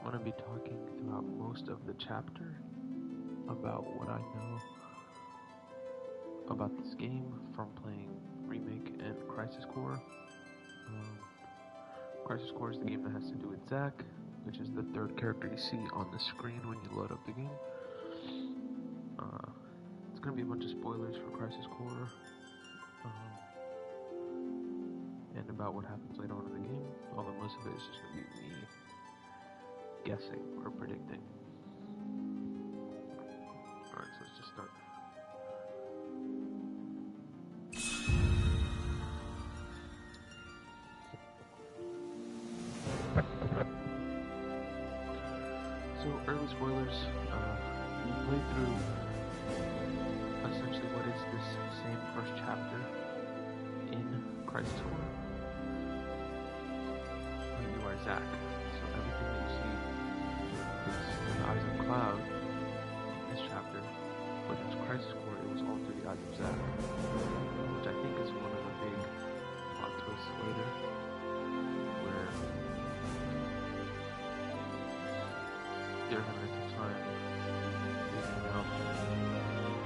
going to be talking throughout most of the chapter about what I know about this game from playing Remake and Crisis Core. Crisis Core is the game that has to do with Zack, which is the third character you see on the screen when you load up the game. It's going to be a bunch of spoilers for Crisis Core, and about what happens later on in the game, although most of it is just going to be me guessing or predicting. Alright, so let's just start. So, early spoilers, you play through essentially what is this same first chapter in Crisis Core. You are Zack, so everything that you see is in the eyes of Cloud in this chapter, but in Crisis Core it was all through the eyes of Zack, which I think is one of the big plot twists later, where they're having a tough time figuring out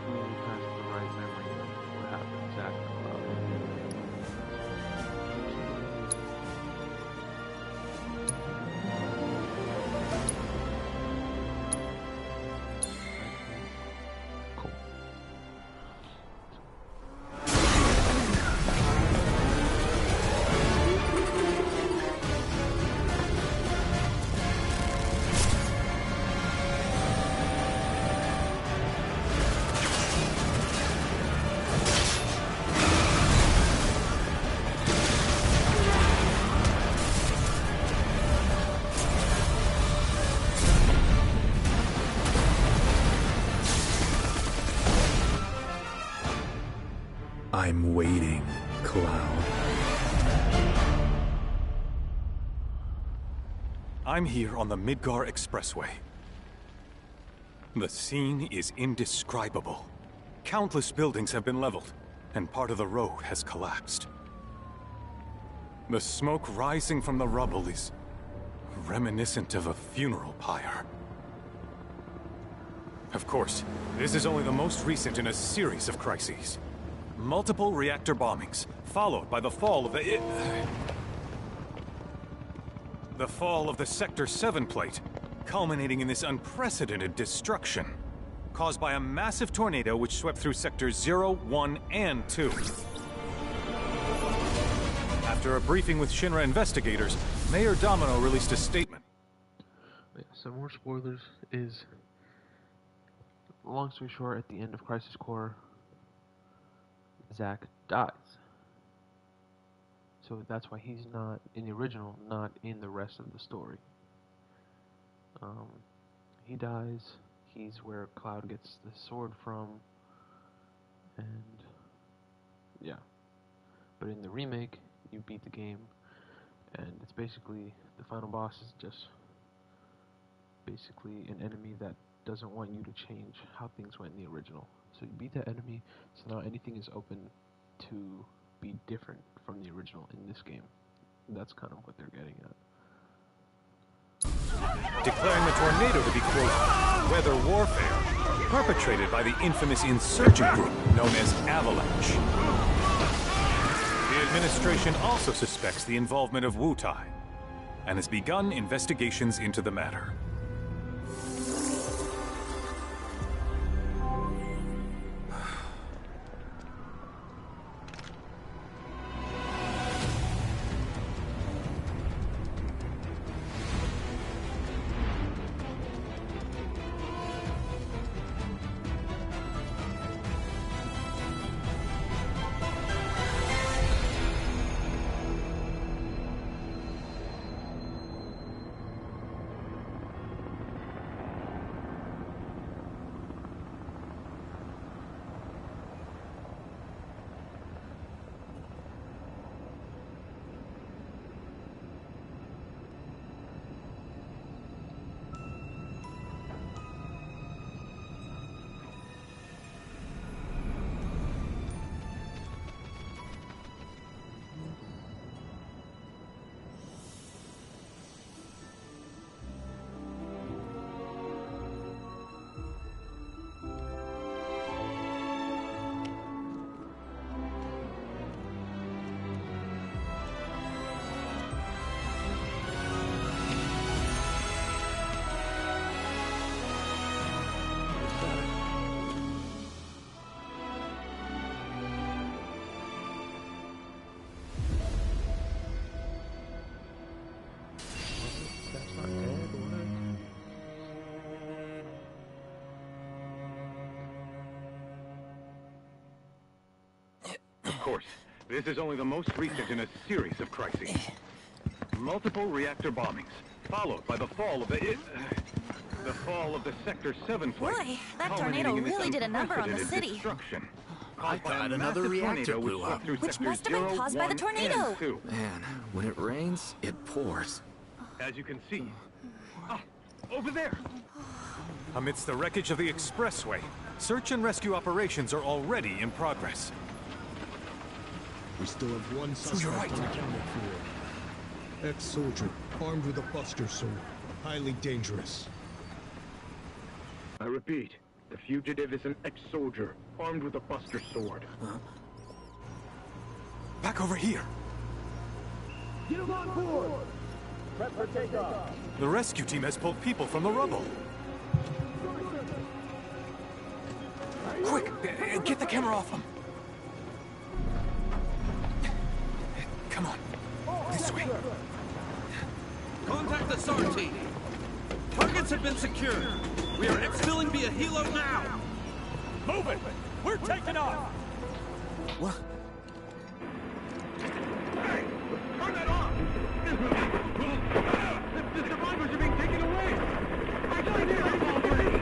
who has the right memory of what happened to Zack and Cloud. I'm waiting, Cloud. I'm here on the Midgar Expressway. The scene is indescribable. Countless buildings have been leveled, and part of the road has collapsed. The smoke rising from the rubble is reminiscent of a funeral pyre. Of course, this is only the most recent in a series of crises. Multiple reactor bombings, followed by the fall of the Sector 7 plate, culminating in this unprecedented destruction, caused by a massive tornado which swept through Sectors 0, 1, and 2. After a briefing with Shinra investigators, Mayor Domino released a statement. Yeah, some more spoilers is, long story short, at the end of Crisis Core, Zack dies. So that's why he's not in the original, not in the rest of the story. He dies. He's where Cloud gets the sword from, and yeah. But in the remake, you beat the game, and it's basically the final boss is just basically an enemy that doesn't want you to change how things went in the original. So you beat that enemy, so now anything is open to be different from the original in this game. That's kind of what they're getting at. Declaring the tornado to be, quote, weather warfare, perpetrated by the infamous insurgent group known as Avalanche. The administration also suspects the involvement of Wutai, and has begun investigations into the matter. course, this is only the most recent in a series of crises. Multiple reactor bombings, followed by the fall of the Sector 7 flight. Boy, that tornado really did a number on the city. I thought another reactor blew up. Which must have been caused by the tornado. Man, when it rains, it pours. As you can see. Ah, over there! Amidst the wreckage of the expressway, search and rescue operations are already in progress. We still have one suspect unaccounted for. Ex-soldier, armed with a buster sword. Highly dangerous. I repeat, the fugitive is an ex-soldier, armed with a buster sword. Back over here! Get him on board! Prep for takeoff! The rescue team has pulled people from the rubble. Quick! Get the camera off them! Come on. This way. Contact the SAR team. Targets have been secured. We are exfilling via helo now. Move it! We're taking off! What? Hey! Turn that off! The survivors are being taken away! I can't hear them already!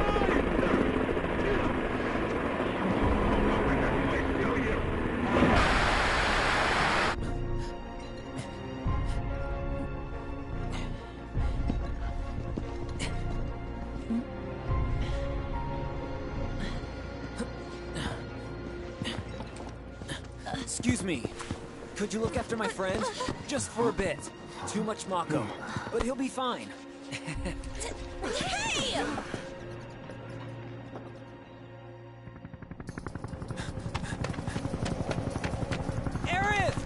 Excuse me. Could you look after my friend? Just for a bit. Too much Mako. But he'll be fine. Hey! Aerith!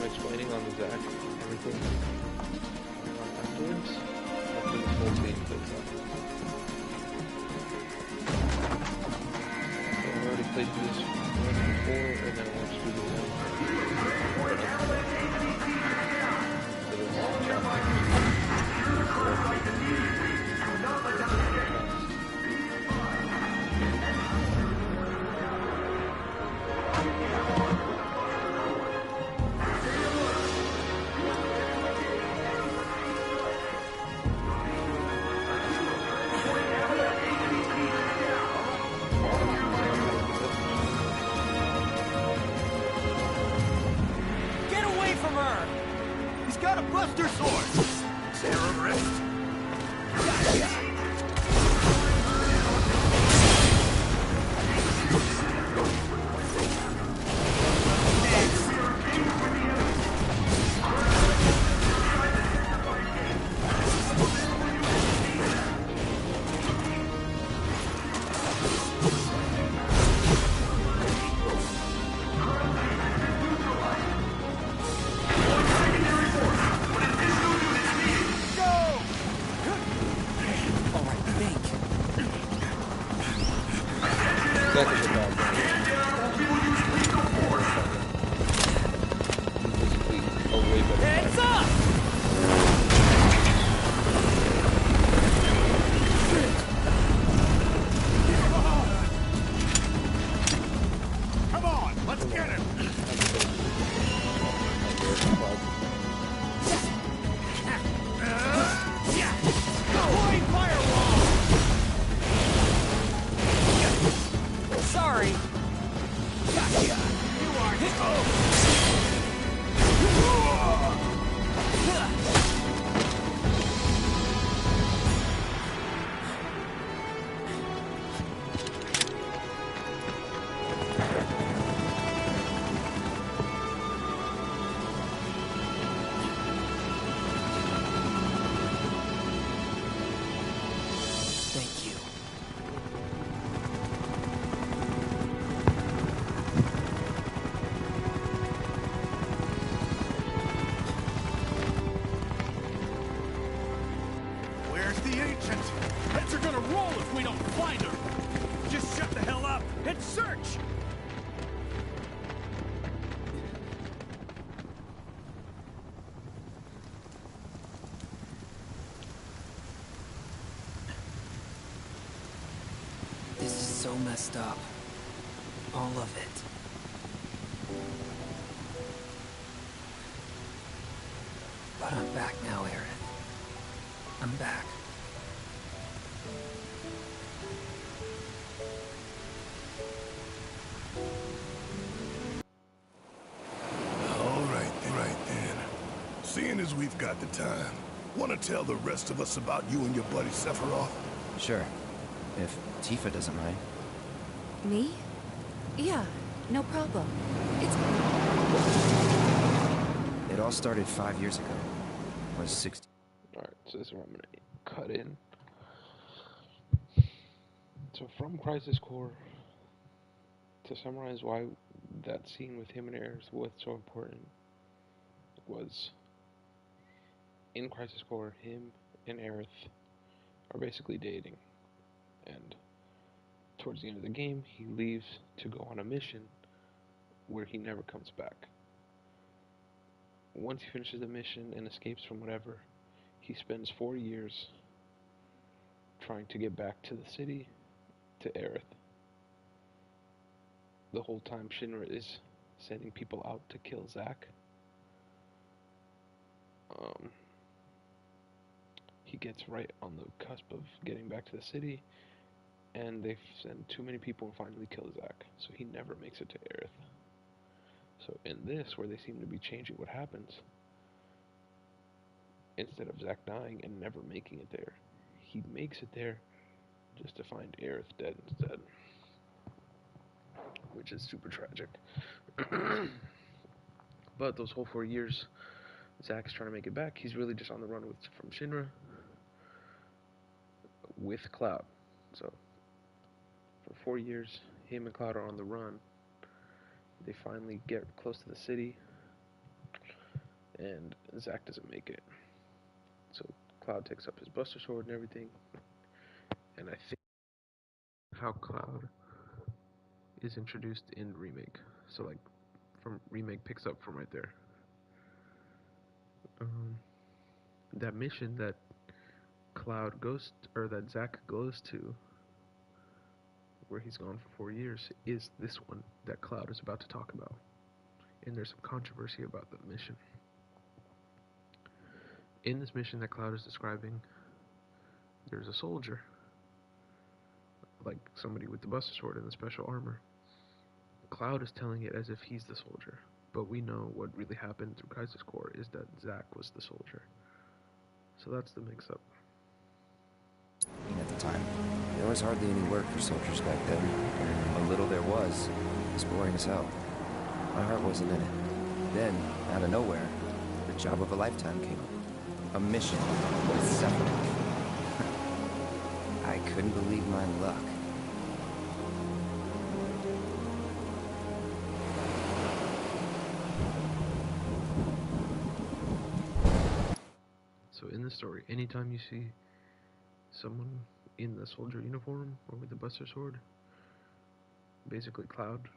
Explaining on the Zack, everything afterwards, after this whole scene plays out. So I already played through this once before, and then I watched through the Buster sword! Terrorist! Heads up! Come on, let's get him! Deploying firewall! Sorry. You are hit! Thank you. Where's the ancient? Heads are gonna roll if we don't find her! just shut the hell up and search! This is so messed up. All of it. But I'm back now, Aerith. I'm back. All right then. Seeing as we've got the time, want to tell the rest of us about you and your buddy Sephiroth? Sure. If Tifa doesn't mind. Me? Yeah, no problem. It all started 5 years ago. I was 16. Alright, so this is where I'm going to cut in. So from Crisis Core, to summarize why that scene with him and Aerith was so important, was in Crisis Core, him and Aerith are basically dating. And towards the end of the game, he leaves to go on a mission where he never comes back. Once he finishes the mission and escapes from whatever, he spends 4 years trying to get back to the city, to Aerith. The whole time Shinra is sending people out to kill Zack. He gets right on the cusp of getting back to the city, and they send too many people and finally kill Zack, so he never makes it to Aerith. So in this, where they seem to be changing what happens, instead of Zack dying and never making it there, he makes it there just to find Aerith dead instead, which is super tragic. But those whole 4 years, Zack's trying to make it back. He's really just on the run from Shinra with Cloud. So for 4 years, him and Cloud are on the run. They finally get close to the city, and Zack doesn't make it. So Cloud takes up his Buster Sword and everything. And I think how Cloud is introduced in Remake. So like, from Remake picks up from right there. That mission that Cloud goes, or that Zack goes to, where he's gone for 4 years, is this one that Cloud is about to talk about. And there's some controversy about the mission. In this mission that Cloud is describing, there's a soldier, like somebody with the Buster Sword and the special armor. Cloud is telling it as if he's the soldier, but we know what really happened through Crisis Core is that Zack was the soldier. So that's the mix-up. At the time, there was hardly any work for soldiers back then. What little there was boring as hell. My heart wasn't in it. Then, out of nowhere, the job of a lifetime came up. A mission with Sephiroth. I couldn't believe my luck. So in the story, anytime you see someone in the soldier uniform or with the Buster Sword, basically Cloud,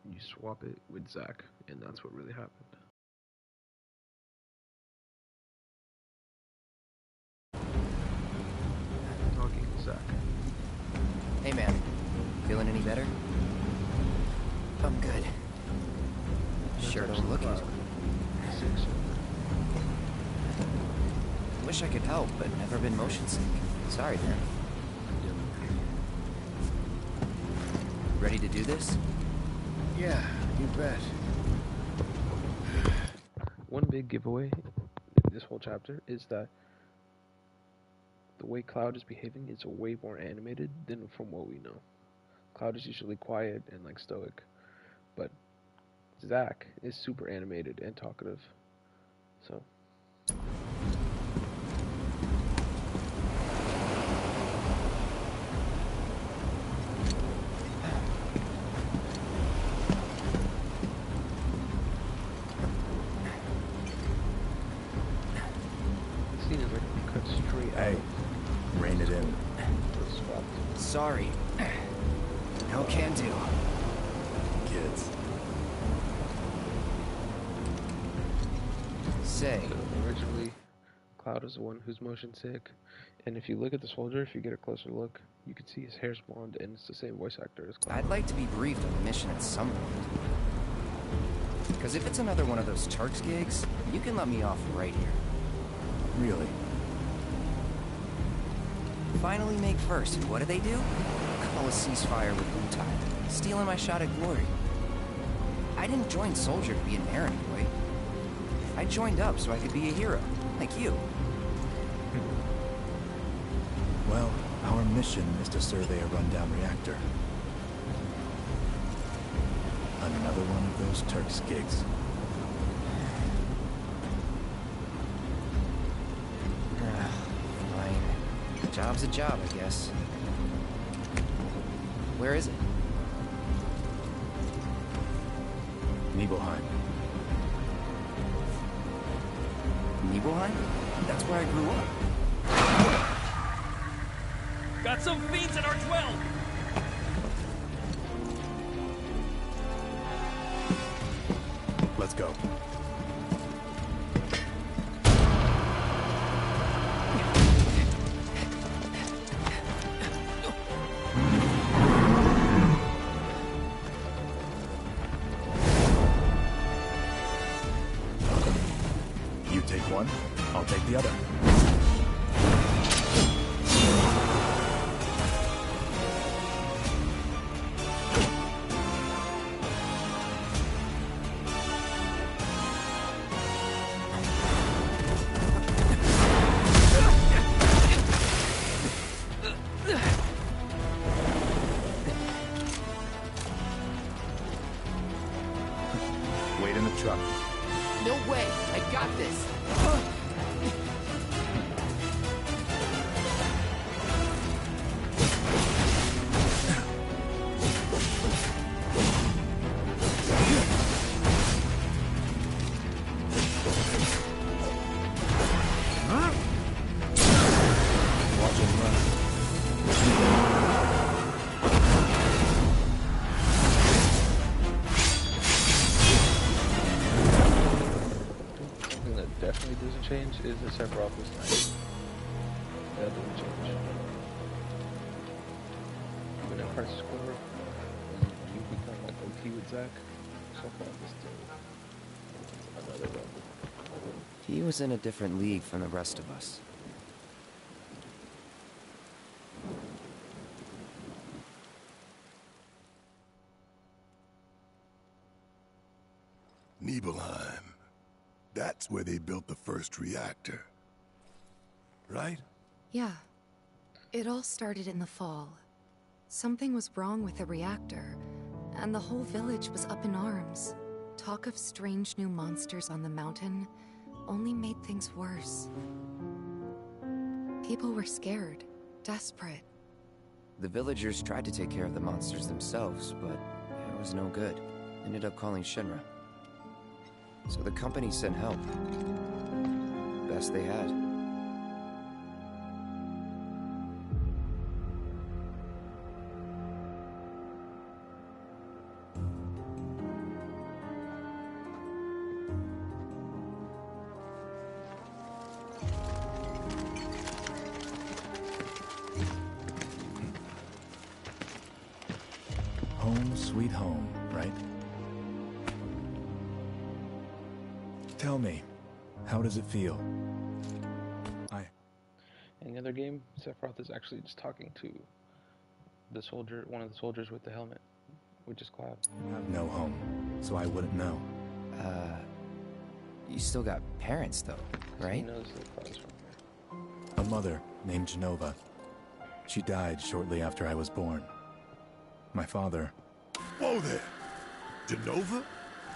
you swap it with Zack, and that's what really happened. Talking to Zack. Hey man, feeling any better? I'm good. Sure don't look it. Wish I could help, but never been motion sick. Sorry, man. Ready to do this? Yeah, you bet. One big giveaway in this whole chapter is that the way Cloud is behaving is way more animated than from what we know. Cloud is usually quiet and like stoic, but Zack is super animated and talkative. So Hey, rein it in. Sorry. No can do. Kids. Say, So originally, Cloud is the one who's motion sick, and if you look at the soldier, if you get a closer look, you can see his hair's blonde, and it's the same voice actor as Cloud. I'd like to be briefed on the mission at some point. Because if it's another one of those Turks gigs, you can let me off right here. Really? Finally make first, and what do? Call a ceasefire with Utai, stealing my shot at glory. I didn't join Soldier to be an errand boy. I joined up so I could be a hero, like you. Well, our mission is to survey a rundown reactor. Another one of those Turks gigs. Fine. A job's a job, I guess. Where is it? Nibelheim. Nibelheim? That's where I grew up. Got some fiends at our 12! Let's go. You take one, I'll take the other. Wait in the truck. No way! I got this! Watch him run. Something that definitely doesn't change is the Sephiroth this time. That doesn't change. When in Crisis Core, you become like OP with Zack. Sephiroth is still another level. He was in a different league from the rest of us. Nibelheim. That's where they built the first reactor. Right? Yeah. It all started in the fall. Something was wrong with the reactor, and the whole village was up in arms. Talk of strange new monsters on the mountain only made things worse. People were scared, desperate. The villagers tried to take care of the monsters themselves, but it was no good. Ended up calling Shinra. So the company sent help. Best they had. Home sweet home, right? Tell me, how does it feel? In the other game, Sephiroth is actually just talking to the soldier, one of the soldiers with the helmet, which is Cloud. I have no home, so I wouldn't know. You still got parents though, right? He knows that Cloud is from here. A mother named Genova. She died shortly after I was born. My father... Whoa there! Genova?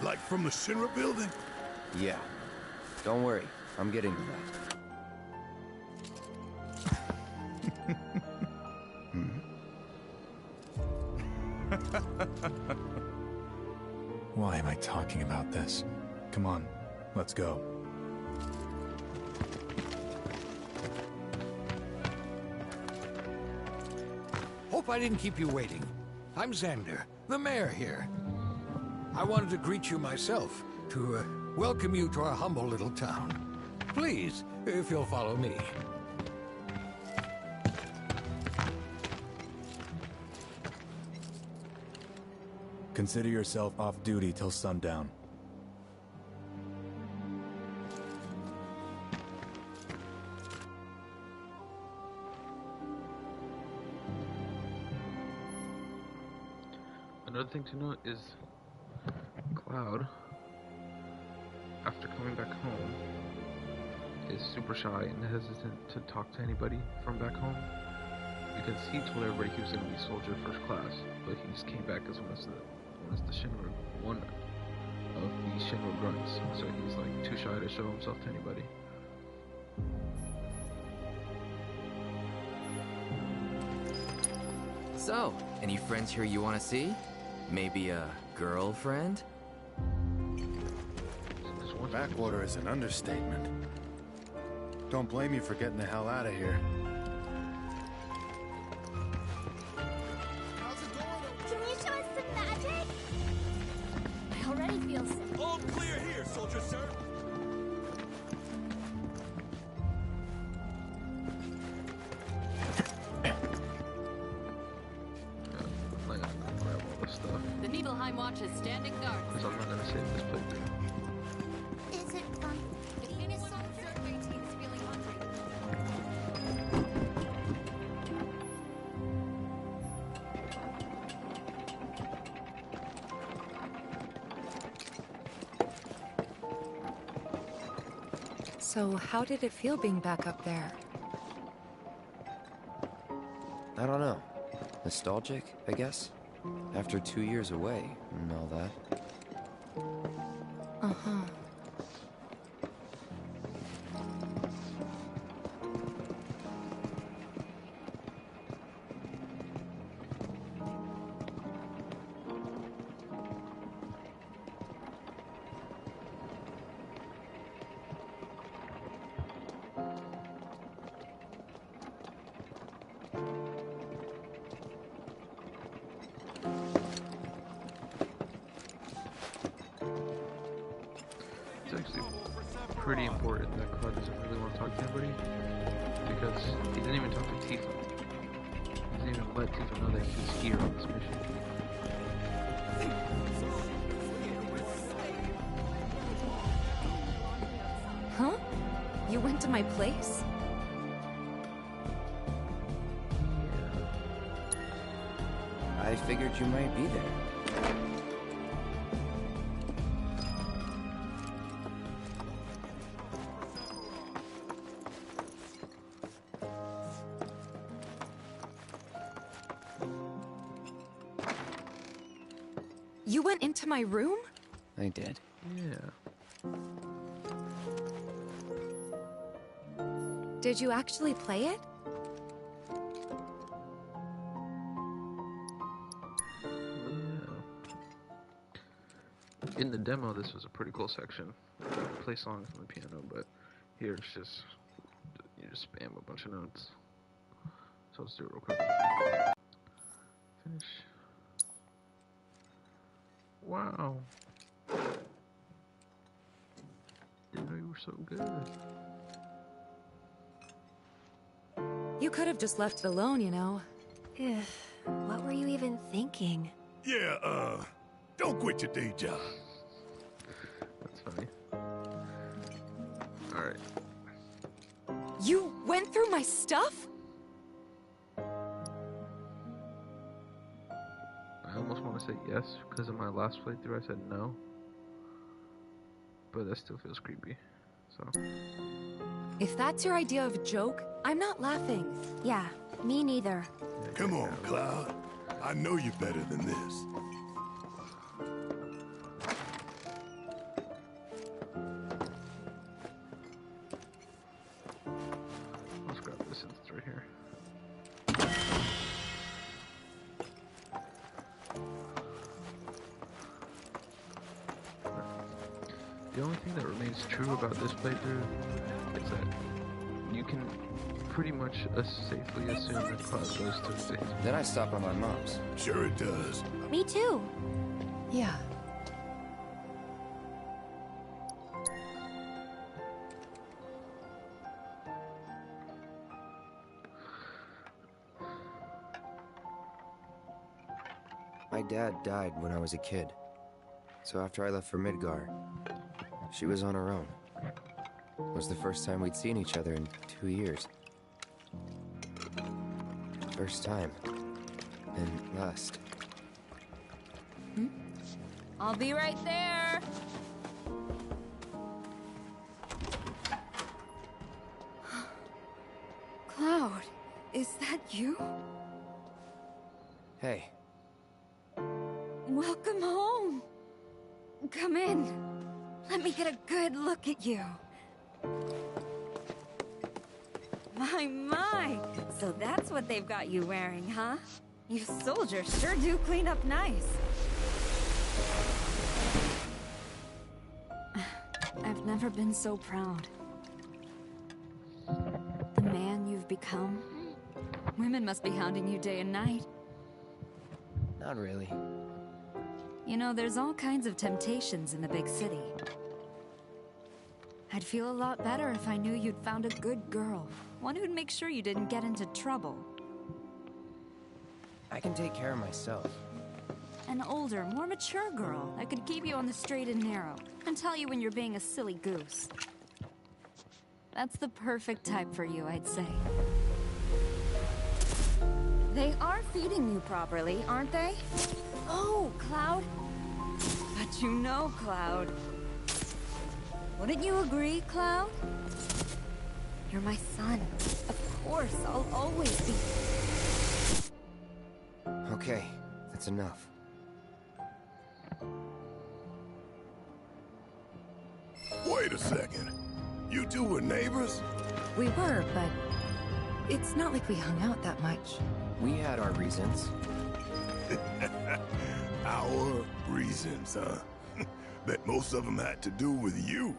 Like from the Shinra building? Yeah. Don't worry, I'm getting to that. Why am I talking about this? Come on, let's go. Hope I didn't keep you waiting. I'm Xander, the mayor here. I wanted to greet you myself, to welcome you to our humble little town. Please, if you'll follow me. Consider yourself off duty till sundown. Another thing to note is Cloud, after coming back home, is super shy and hesitant to talk to anybody from back home because he told everybody he was going to be soldier first class, but he just came back as one of the Shinra grunts, so he's like too shy to show himself to anybody. So, any friends here you want to see? Maybe a girlfriend? Backwater is an understatement. Don't blame you for getting the hell out of here. Can you show us some magic? I already feel sick. All clear here, soldier sir. The Nibelheim Watch is standing guard. Because I'm not going to save this playthrough. Is it fun? The innocent survey team is feeling hungry. So, how did it feel being back up there? I don't know. Nostalgic, I guess? After 2 years away and all that. Uh-huh. It's actually pretty important that Cloud doesn't really want to talk to anybody, because he didn't even talk to Tifa. He didn't even let Tifa know that he's here on this mission. Huh? You went to my place? I figured you might be there. You went into my room? I did. Yeah. Did you actually play it? In the demo, this was a pretty cool section. You play songs on the piano, but here it's just, you just spam a bunch of notes. So let's do it real quick. Finish. Wow. Didn't know you were so good. You could have just left it alone, you know. What were you even thinking? Yeah, don't quit your day job. That's funny. Alright. You went through my stuff? I almost want to say yes, because in my last playthrough I said no. But that still feels creepy, so. If that's your idea of a joke, I'm not laughing. Yeah, me neither. Come on, Cloud. I know you're better than this. Let's grab this since it's right here. The only thing that remains true about this playthrough is that you can pretty much safely assume that Cloud goes to his. Then I stop by my mom's. Sure it does. Me too. Yeah. My dad died when I was a kid. So after I left for Midgar, she was on her own. It was the first time we'd seen each other in 2 years. First time. And last. I'll be right there. Cloud, is that you? Hey. Welcome home. Come in. Let me get a good look at you. My. So that's what they've got you wearing, huh? You soldiers sure do clean up nice. I've never been so proud. The man you've become. Women must be hounding you day and night. Not really. You know, there's all kinds of temptations in the big city. I'd feel a lot better if I knew you'd found a good girl. One who'd make sure you didn't get into trouble. I can take care of myself. An older, more mature girl that could keep you on the straight and narrow and tell you when you're being a silly goose. That's the perfect type for you, I'd say. They are feeding you properly, aren't they? Oh, Cloud. But you know, Cloud. Wouldn't you agree, Cloud? You're my son. Of course, I'll always be. Okay, that's enough. Wait a second. You two were neighbors? We were, but it's not like we hung out that much. We had our reasons. Our reasons, huh? Bet most of them had to do with you.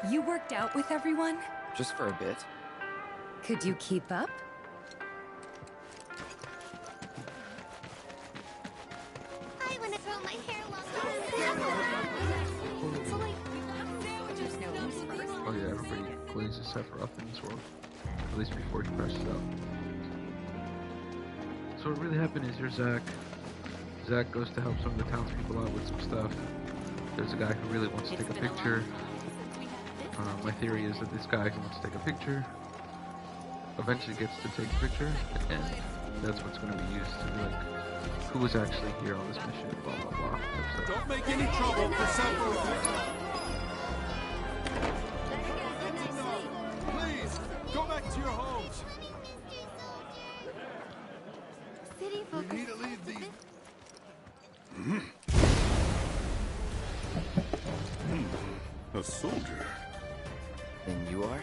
You worked out with everyone? Just for a bit. Could you keep up? I want to throw my hair long. Oh yeah, everybody plays a Sephiroth in this world. At least before he crashes out. So what really happened is you're Zack. Zack goes to help some of the townspeople out with some stuff. There's a guy who really wants to take a picture. My theory is that this guy who wants to take a picture eventually gets to take a picture, and that's what's going to be used to be like, who was actually here on this mission, blah blah blah. Don't make any trouble for Sephiroth. Please, go back to your homes. City We need to leave these. A soldier. And you are?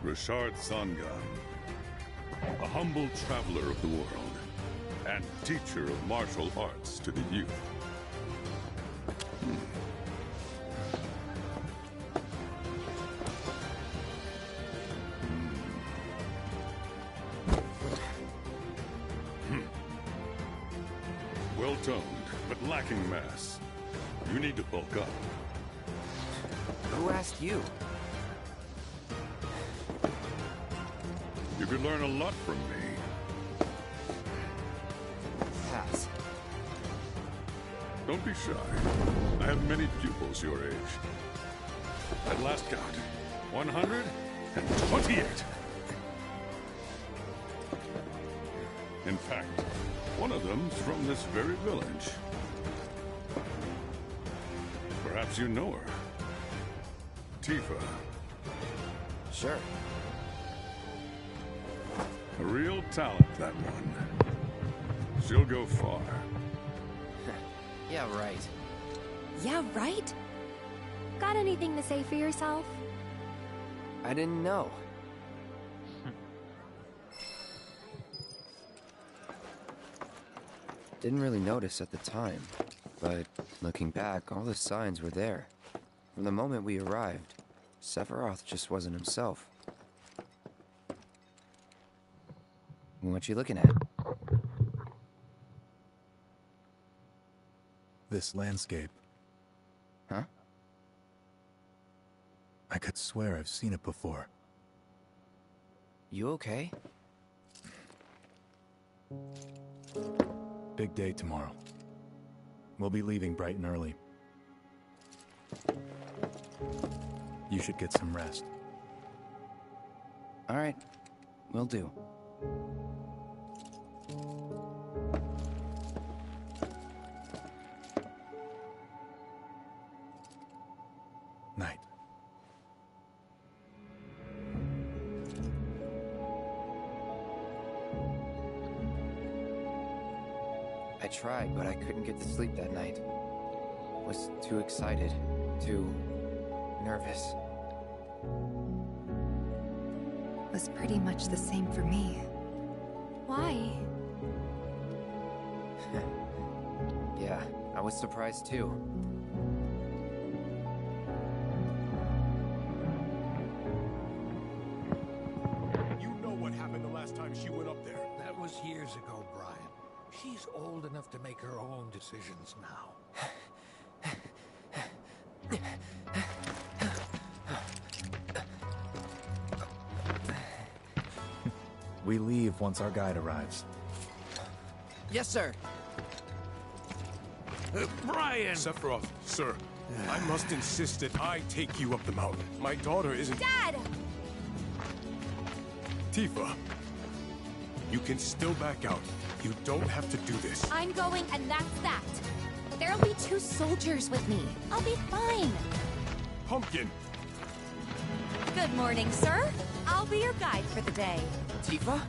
Richard Sangan. A humble traveler of the world. And teacher of martial arts to the youth. Well-toned, but lacking mass. You need to bulk up. Who asked you? You could learn a lot from me. Pass. Don't be shy. I have many pupils your age. At last count, 128. In fact, one of them's from this very village. Perhaps you know her. Tifa. Sure. A real talent, that one. She'll go far. Yeah, right. Yeah, right? Got anything to say for yourself? I didn't know. Didn't really notice at the time, but looking back, all the signs were there. From the moment we arrived, Sephiroth just wasn't himself. What you looking at? This landscape. Huh? I could swear I've seen it before. You okay? Big day tomorrow. We'll be leaving bright and early. You should get some rest. All right, will do. Night. I tried, but I couldn't get to sleep that night. Was too excited, too nervous. Was pretty much the same for me. Why? Yeah, I was surprised too. You know what happened the last time she went up there. That was years ago, Brian. She's old enough to make her own decisions now. We leave once our guide arrives. Yes, sir. Brian! Sephiroth, sir, I must insist that I take you up the mountain. My daughter isn't... Dad! Tifa, you can still back out. You don't have to do this. I'm going, and that's that. There'll be 2 soldiers with me. I'll be fine. Pumpkin! Good morning, sir. I'll be your guide for the day. Tifa?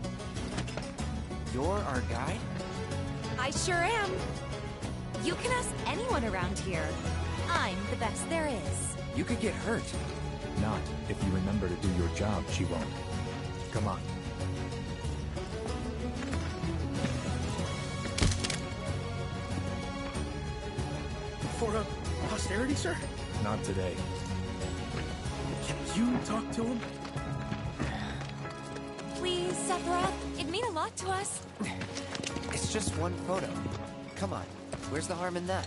You're our guide? I sure am. You can ask anyone around here. I'm the best there is. You could get hurt. Not if you remember to do your job, she won't. Come on. For posterity, sir? Not today. Can you talk to him? Please, Sephiroth. It'd mean a lot to us. It's just one photo. Come on. Where's the harm in that?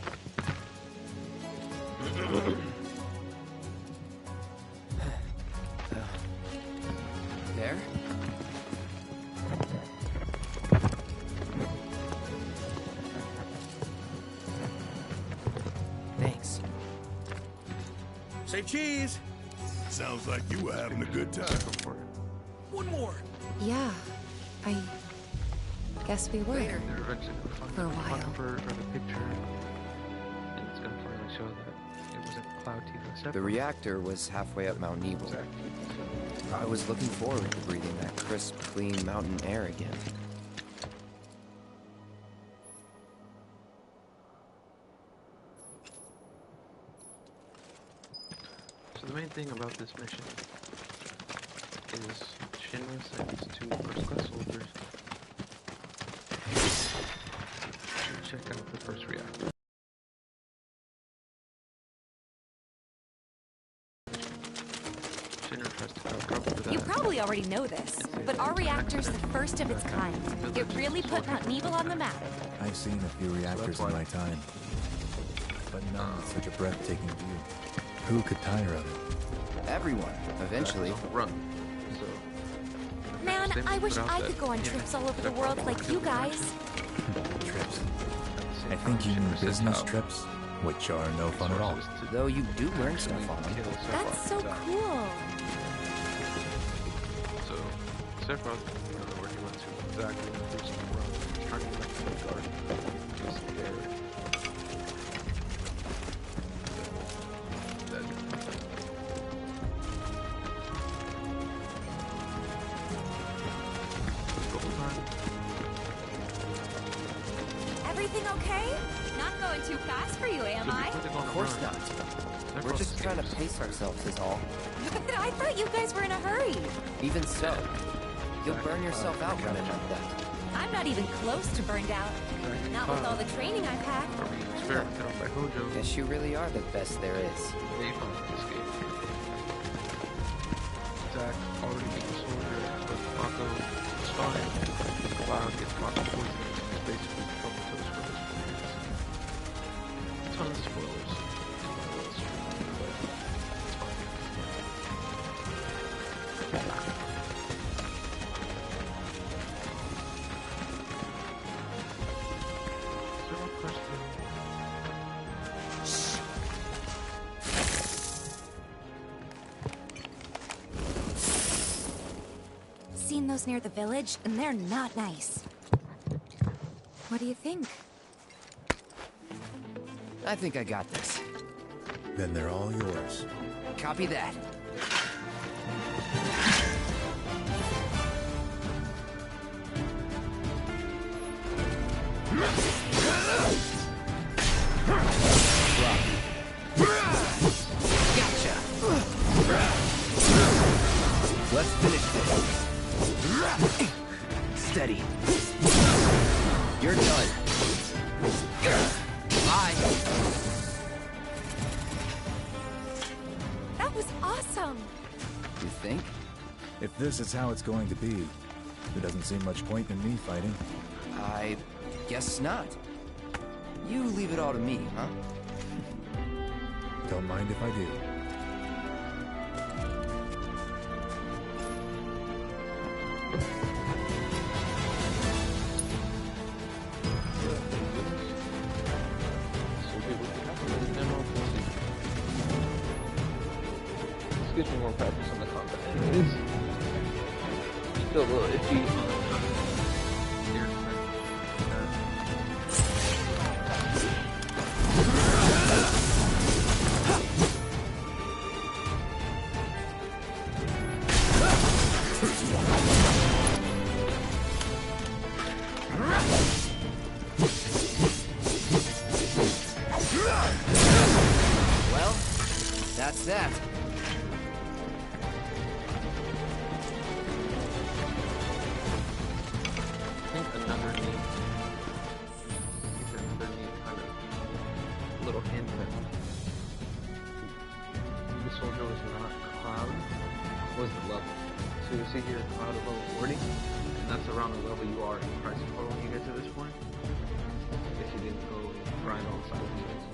There? Thanks. Say cheese! Sounds like you were having a good time. One more! Yeah, I guess we were. They're eventually going to find For a while. Hunger or the picture, and it's going to finally show that it wasn't Cloud Tifa. The reactor was halfway up Mount Nebel. I was looking forward to breathing that crisp, clean mountain air again. So the main thing about this mission is Shinra sends 2 first-class soldiers to check out the first reactor. Shinra tries to cover for that. You probably already know this, but our reactor's the first of its kind. It really put Mount Nebel on the map. I've seen a few reactors in my time, but none with such a breathtaking view. Who could tire of it? Everyone, eventually. Man, I wish I could go on trips all over the world like you guys. Trips. I think you mean business trips, which are no fun at all. Though you do learn stuff on them. That's so cool. So, Sephiroth, where he went to exactly the first world, trying to make the guard. He's scared. Everything okay? Not going too fast for you, am I? Of course not. We're just trying to pace ourselves is all. But I thought you guys were in a hurry. Even so, you'll burn yourself out running like that. I'm not even close to burned out. Not with all the training I've had. Experimented on by Hojo. Guess you really are the best there is. They found this game. Zack already beat the soldier, but Mako is fine. Cloud gets Mako poisoned and is basically comatose for his plans. Tons of spoilers. Seen those near the village, and they're not nice. What do you think? I think I got this. Then they're all yours. Copy that. Gotcha. Let's finish this. Steady. You're done. Bye. That was awesome! You think? If this is how it's going to be, there doesn't seem much point in me fighting. I guess not. You leave it all to me, huh? Don't mind if I do. This gives me more practice on the combat. It's still a little iffy. Well, that's that. Another neat kind of little hint that the soldier was not Cloud, was the level. So you see here Cloud at level 40, and that's around the level you are in Crisis Core when you get to this point. If you didn't go grind all the side missions.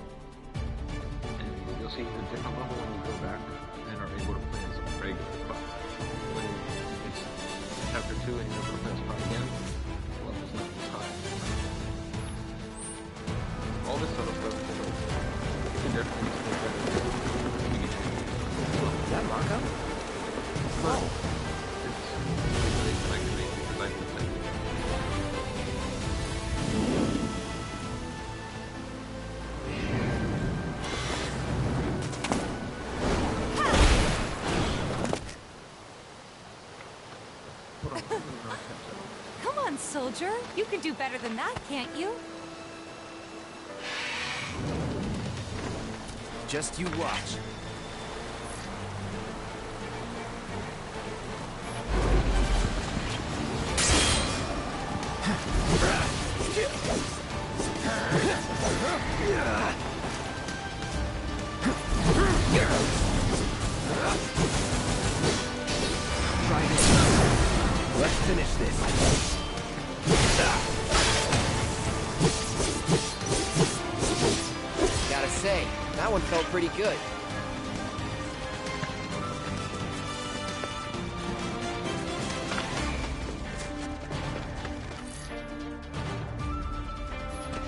And you'll see a different level when you go back and are able to play as a regular Cloud. When it's chapter 2 and you're able to play as Cloud again, level's not as high. All this other stuff is like, you can definitely still get it from the beginning. Is that Mako? But it's really like to make because I can say Come on, soldier. You can do better than that, can't you? Just you watch. Try this. Let's finish this. Gotta say, that one felt pretty good.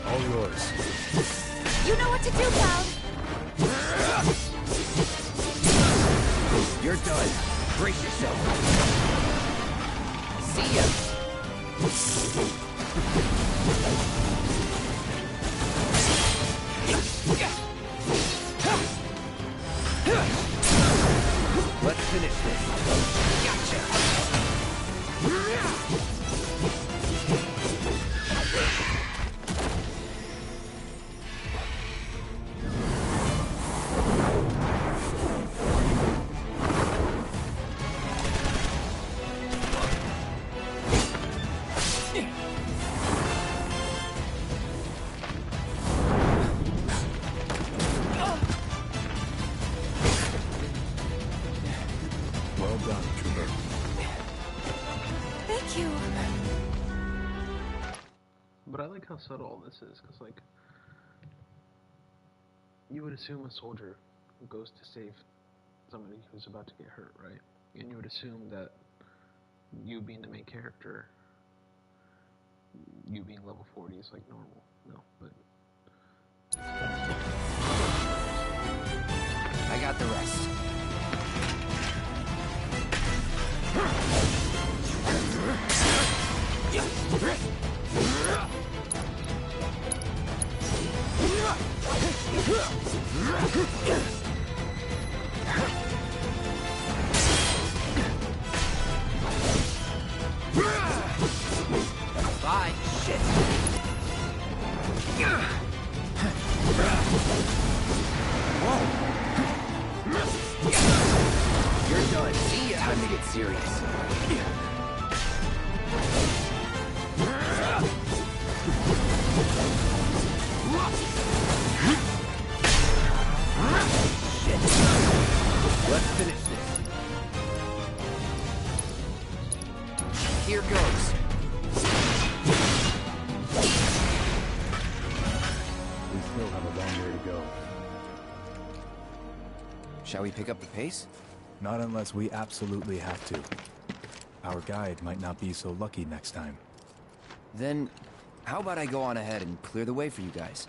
All yours. You know what to do, Cloud! You're done. Brace yourself. See ya. Let's finish this. Gotcha. how subtle all this is, because like you would assume a soldier who goes to save somebody who's about to get hurt, right? And you would assume that you being the main character, you being level 40 is like normal. No, but I got the rest. Bye. Shit. Whoa. You're done. See ya. Time to get serious. Shit. Let's finish this. Here goes. We still have a long way to go. Shall we pick up the pace? Not unless we absolutely have to. Our guide might not be so lucky next time. Then, how about I go on ahead and clear the way for you guys?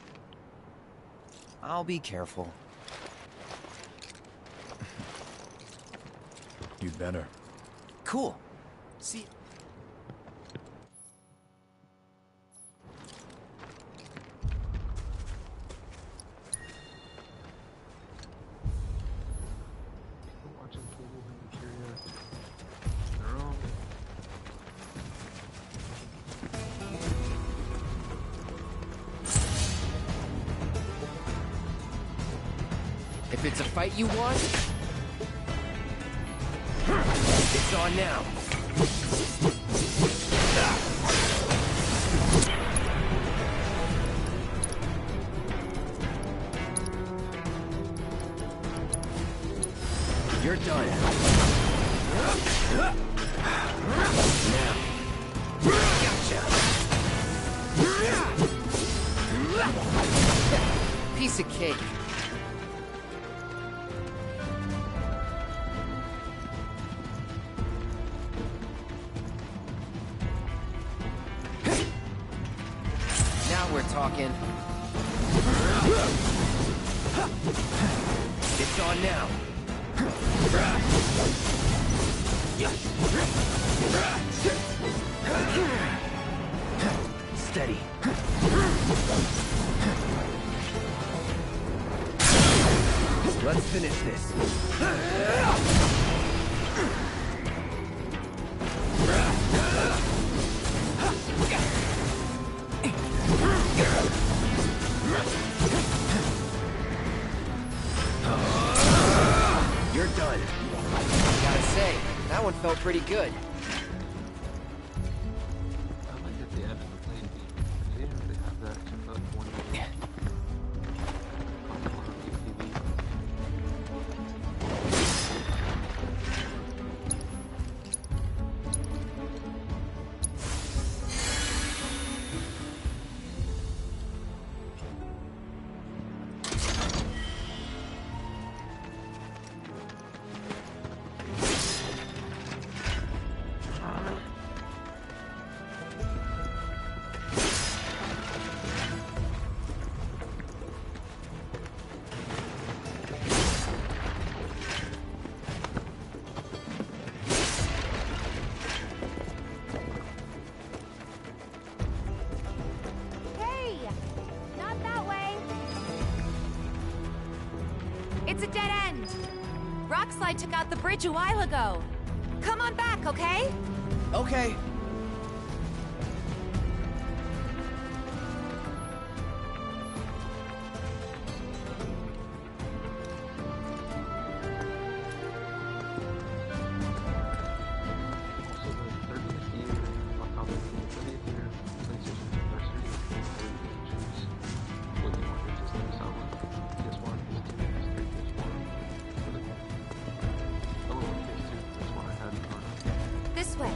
I'll be careful. You'd better. Cool. See... watching people in Nigeria, their own. If it's a fight you want, it's on now. You're done. Now. Gotcha. Piece of cake. Now we're talking. It's on now. Steady. Let's finish this. You're done. Gotta say, that one felt pretty good. I like that they added the plane beam. They didn't really have that to put one of them. It's a dead end. Rockslide took out the bridge a while ago. Come on back, okay? Okay. This way.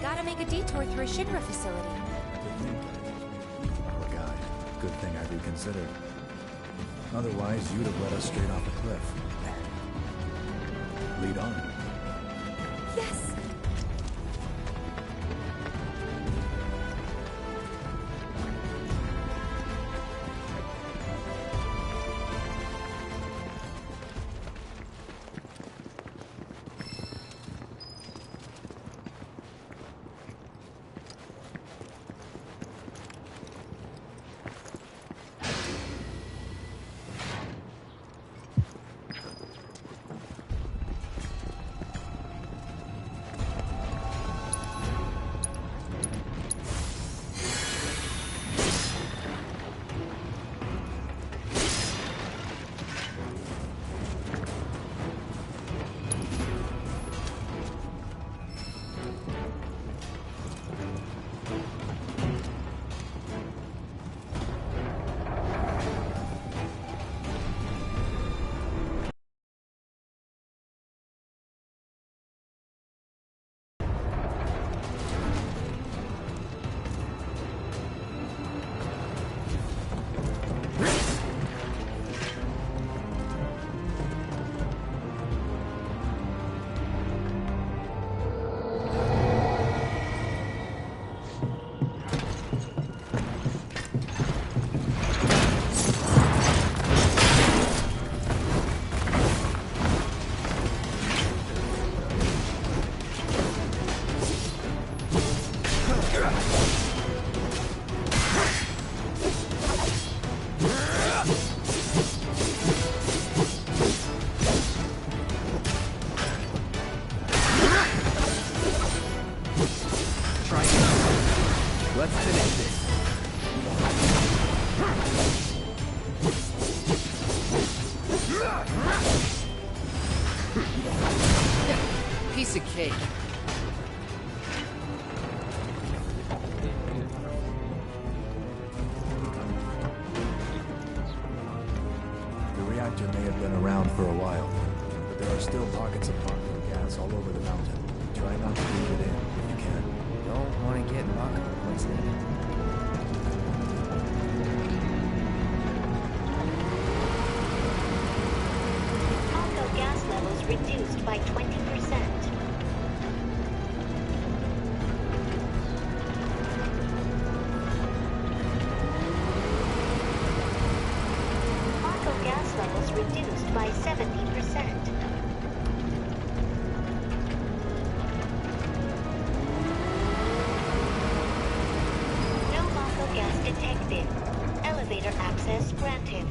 Gotta make a detour through a Shinra facility. considered. Otherwise, you'd have led us straight off a cliff. Lead on. Yes! Let's finish this. Piece of cake. The reactor may have been around for a while, but there are still pockets of Mako gas all over the mountain. Try not to breathe it in if you can. Don't want to get Mako poisoning. Mako gas levels reduced by 20%. Mako gas levels reduced by 70%. Gas detected. Elevator access granted.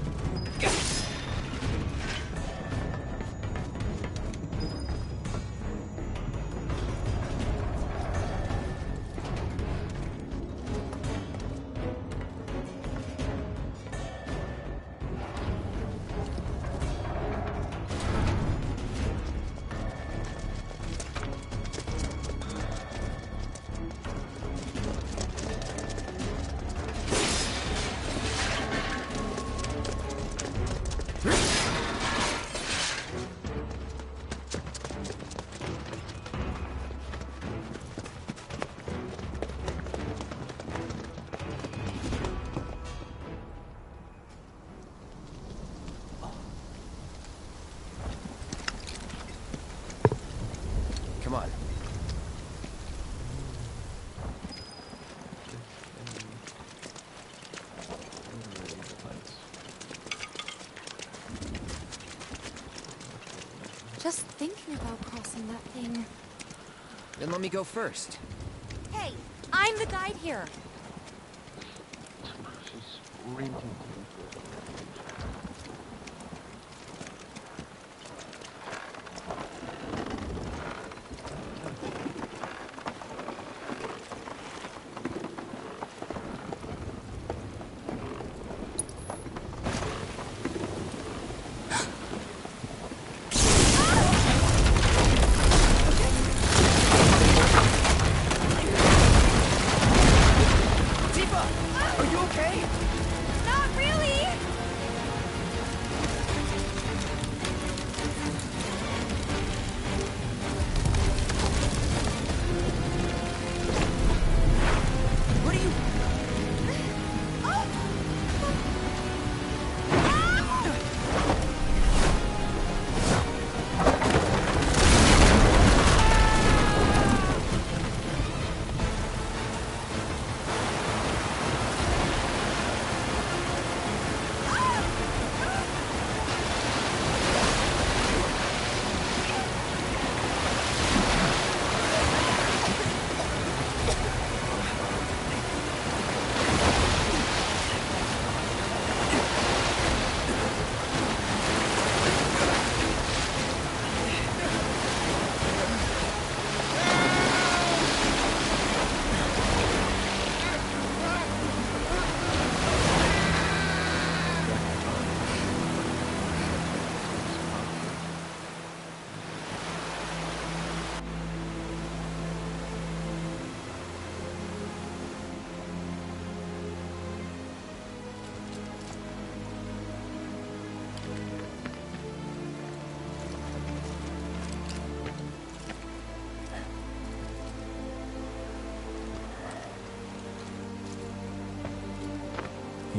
Come on. Just thinking about crossing that thing. Then let me go first. Hey, I'm the guide here. She's sprinting to the Are you okay? Not really!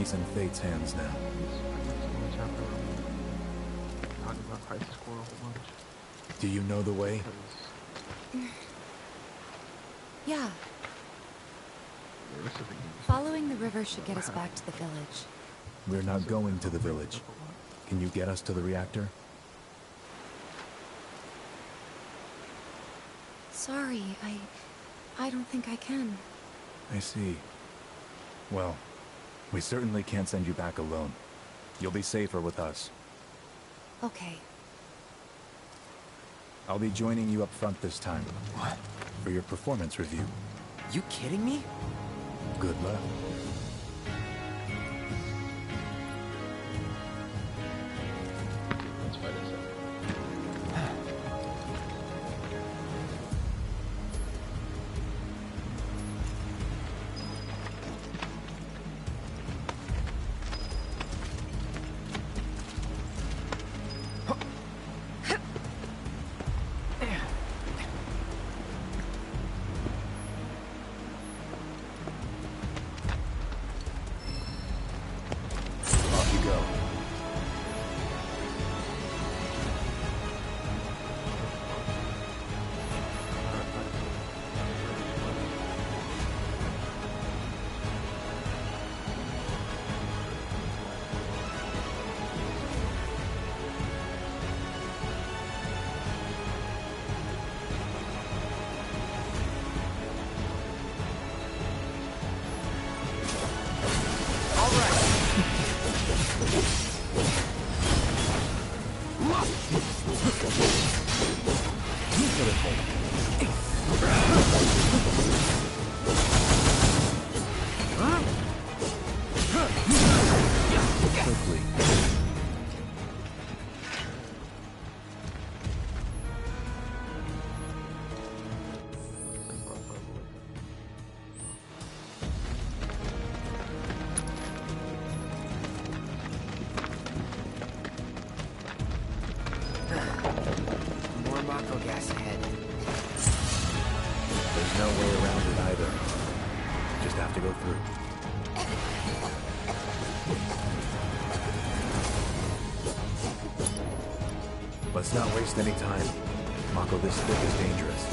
He's in Fate's hands now. Chapter talking about Crisis Core a whole bunch. Do you know the way? Yeah. Following the river should get us back to the village. We're not going to the village. Can you get us to the reactor? Sorry, I don't think I can. I see. Well, we certainly can't send you back alone. You'll be safer with us. Okay. I'll be joining you up front this time. What? For your performance review. You kidding me? Good luck. Let's fight this out. Off you go. Quickly. More Mako gas ahead. There's no way around it either. Just have to go through. Let's not waste any time. Mako this thick is dangerous.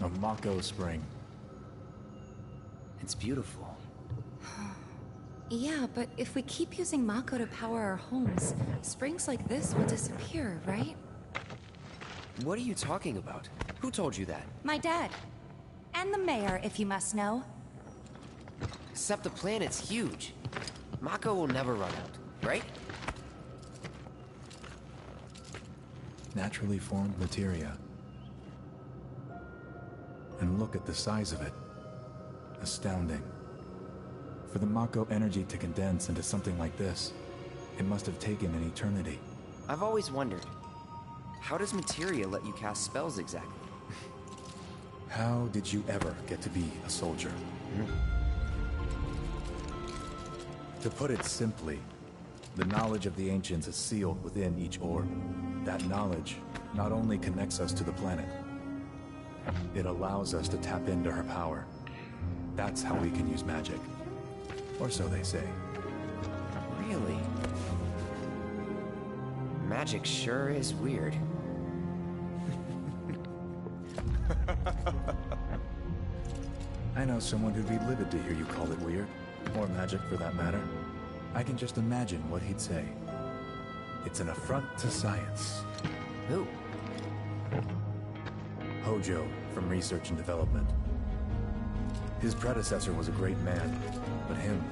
A Mako spring. It's beautiful. Yeah, but if we keep using Mako to power our homes, springs like this will disappear, right? What are you talking about? Who told you that? My dad. And the mayor, if you must know. Except the planet's huge. Mako will never run out, right? naturally formed materia. And look at the size of it. Astounding. For the Mako energy to condense into something like this, it must have taken an eternity. I've always wondered, how does materia let you cast spells exactly? How did you ever get to be a soldier? To put it simply, the knowledge of the ancients is sealed within each orb. That knowledge not only connects us to the planet, it allows us to tap into her power. That's how we can use magic. Or so they say. Really? Magic sure is weird. I know someone who'd be livid to hear you call it weird, or magic for that matter. I can just imagine what he'd say. It's an affront to science. Who? Hojo, from Research and Development. His predecessor was a great man, but him...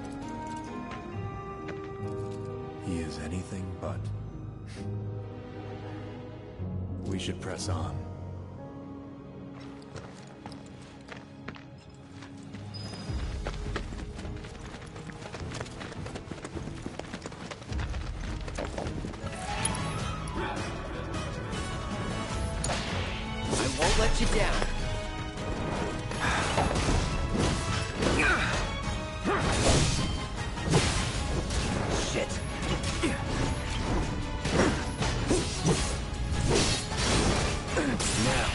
he is anything but. We should press on. I won't let you down. Shit. Now.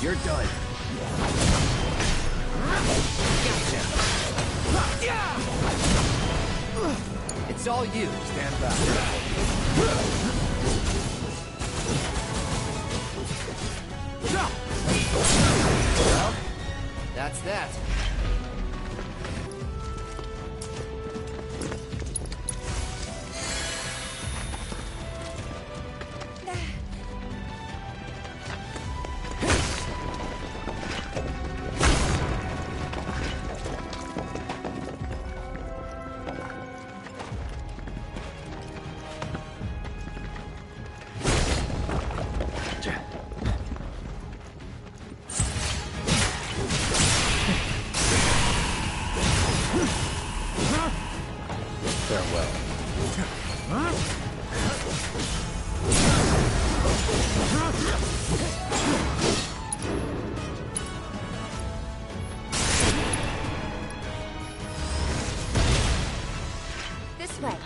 You're done. Gotcha. It's all you. Stand back. Well, that's that. This way.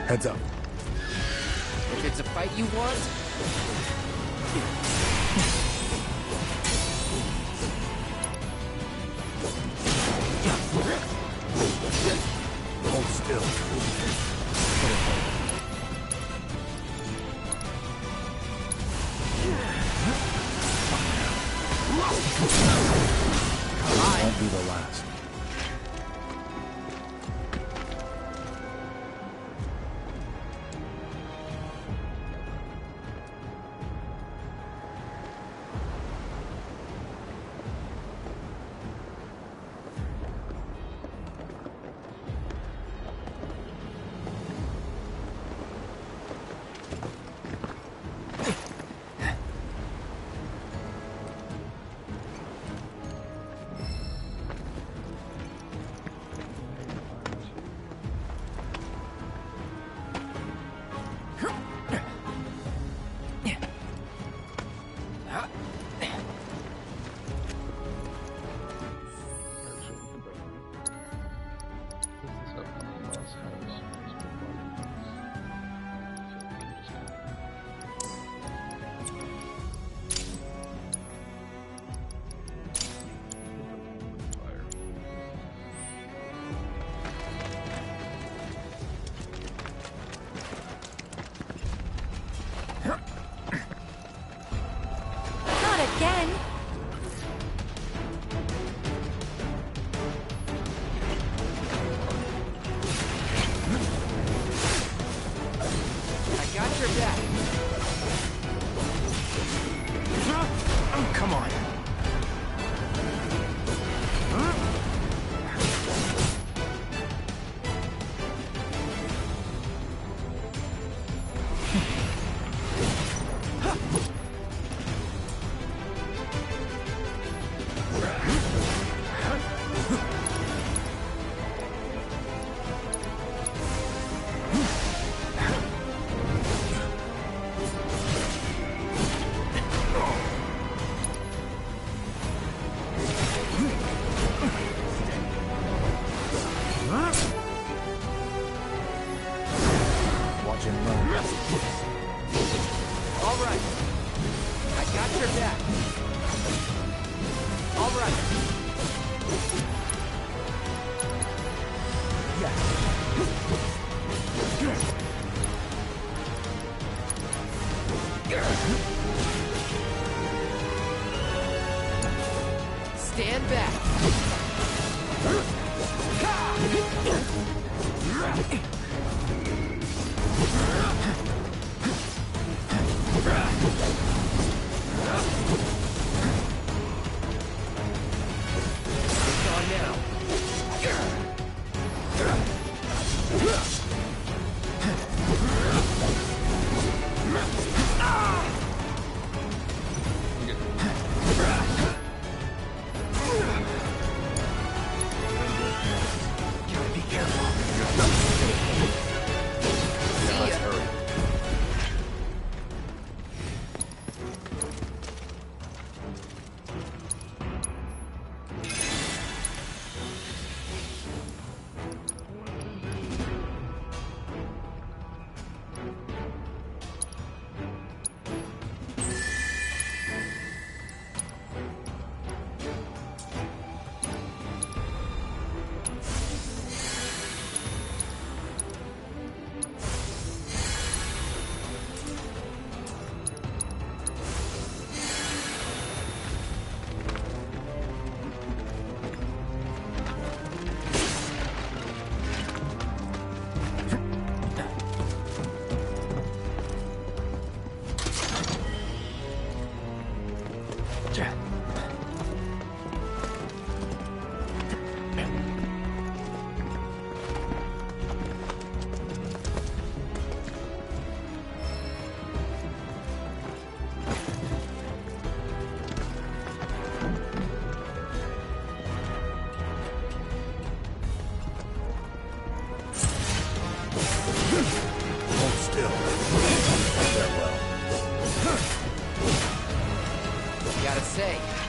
Heads up. If it's a fight you want, hold still. It won't be the last.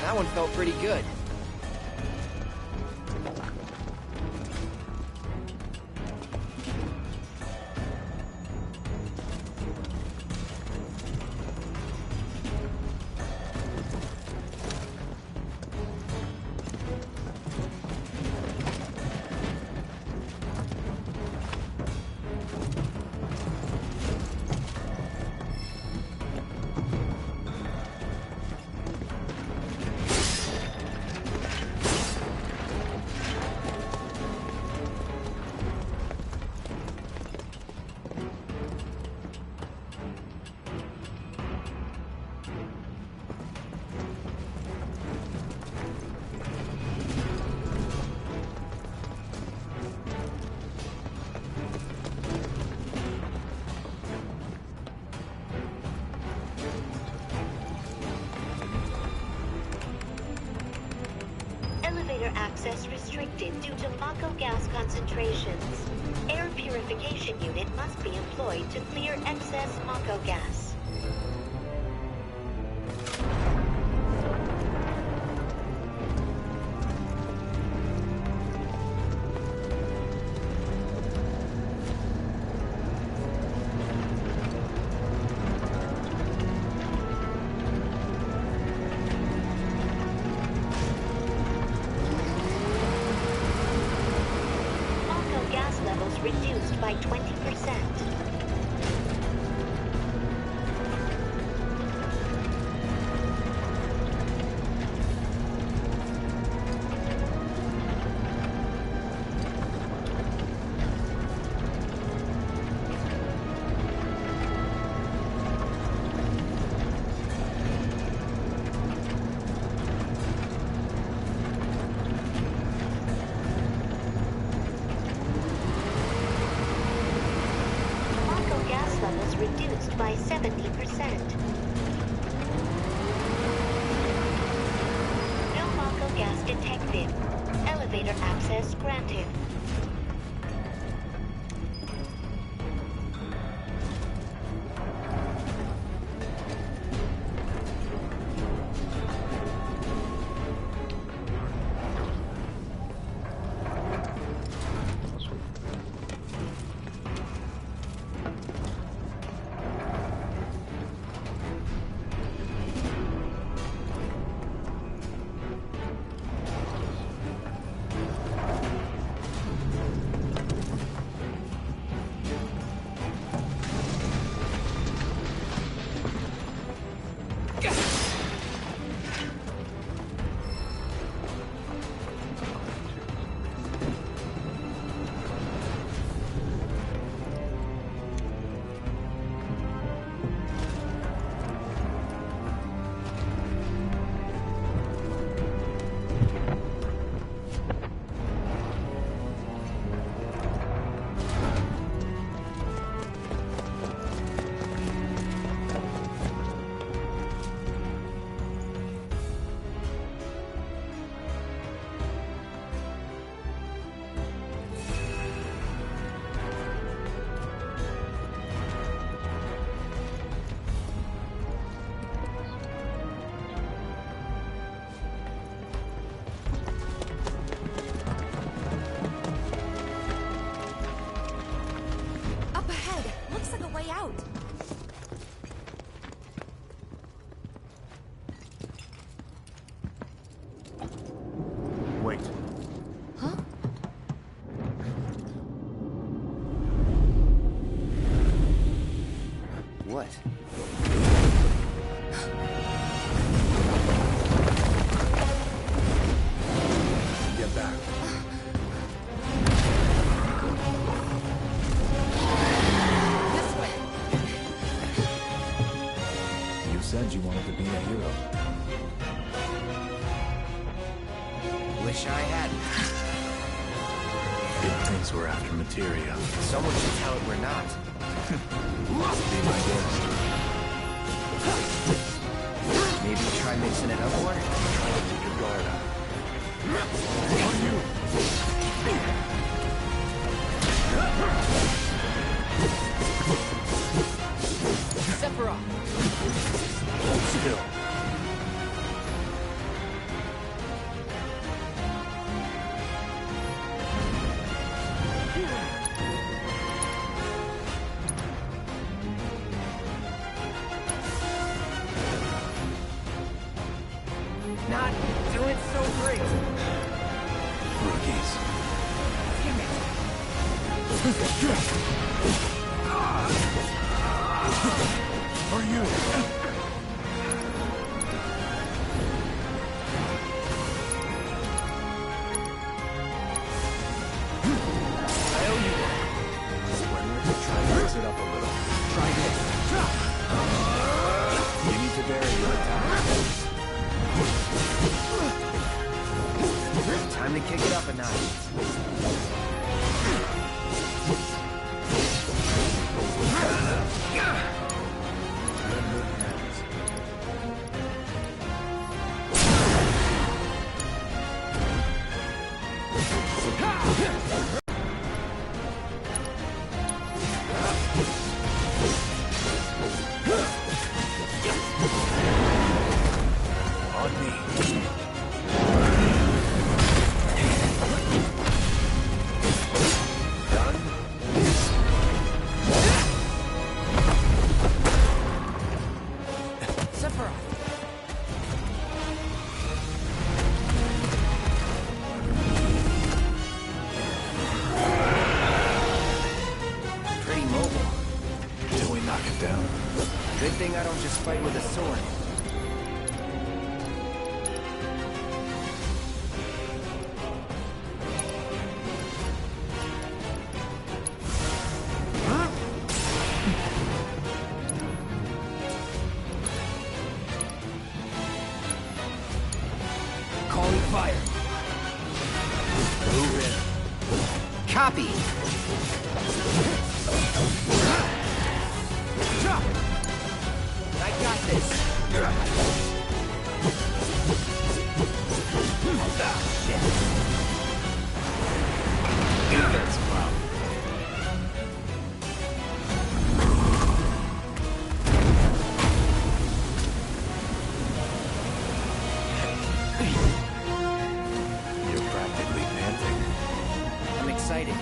That one felt pretty good. Access restricted due to Mako gas concentrations. Air purification unit must be employed to clear excess Mako gas. Reduced by 20%. Reduced by 70%. No Mako gas detected. Elevator access granted. out! Wait. Huh? What? Get back. This way! You said you wanted to be a hero. Wish I hadn't. Good things we're after materia. Someone should tell it we're not. Be my guest. Maybe try mixing it up more? Try to keep your guard up. On you! Sephiroth! Hold still. Not doing so great. Rookies. Damn it. For you! I owe you one. Swimmer, try to mix it up a little. Try this. You need to vary your attack. Time to kick it up a notch. On me. Done? Sephiroth! Pretty mobile. Till we knock it down. Good thing I don't just fight with a sword. Calling fire. Move in. Copy. I got this. Shit. Defense cloud. You're practically panting. I'm excited.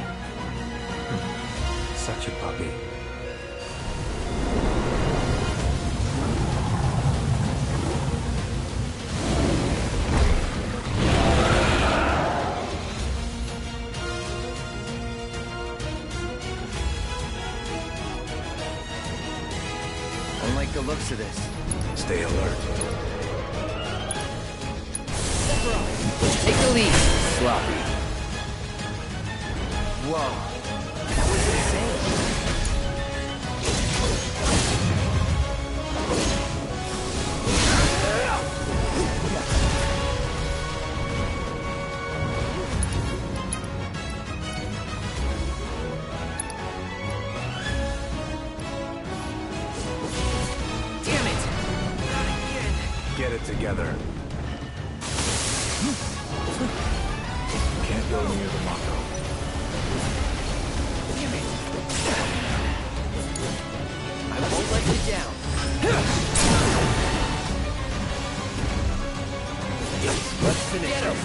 Such a puppy. Don't like the looks of this. Stay alert. Sephiroth, take the lead. Sloppy. Whoa. That was insane. Damn it! Not again. Get it together. Can't go near the Mako. Damn it! I won't let you down. Let's finish this.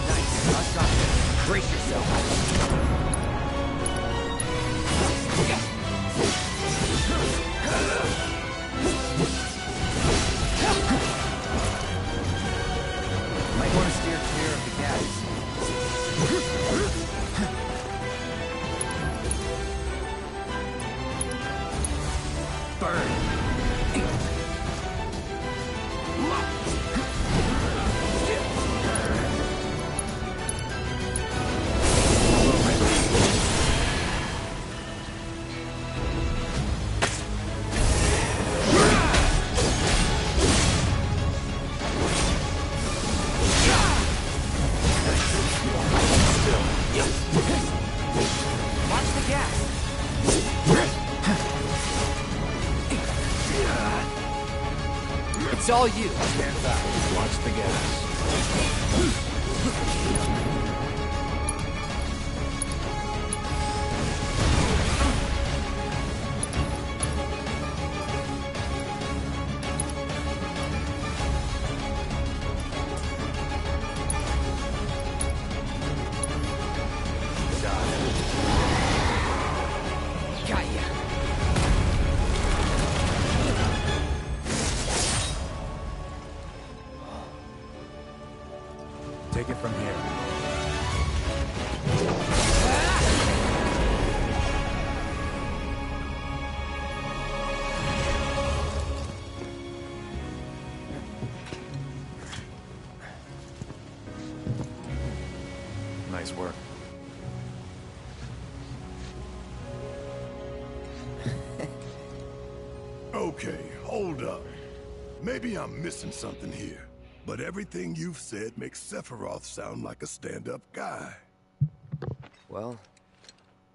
Nice. I'll stop this. It's all you. Stand back. Watch the gas. Take it from here. Nice work. Okay, hold up. Maybe I'm missing something here. But everything you've said makes Sephiroth sound like a stand-up guy. Well,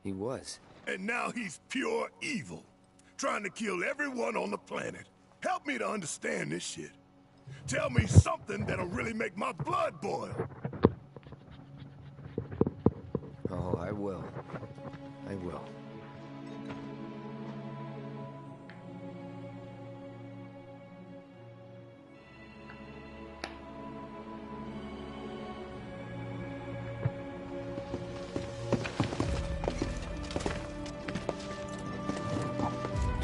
he was. And now he's pure evil, trying to kill everyone on the planet. Help me to understand this shit. Tell me something that'll really make my blood boil. Oh, I will. I will.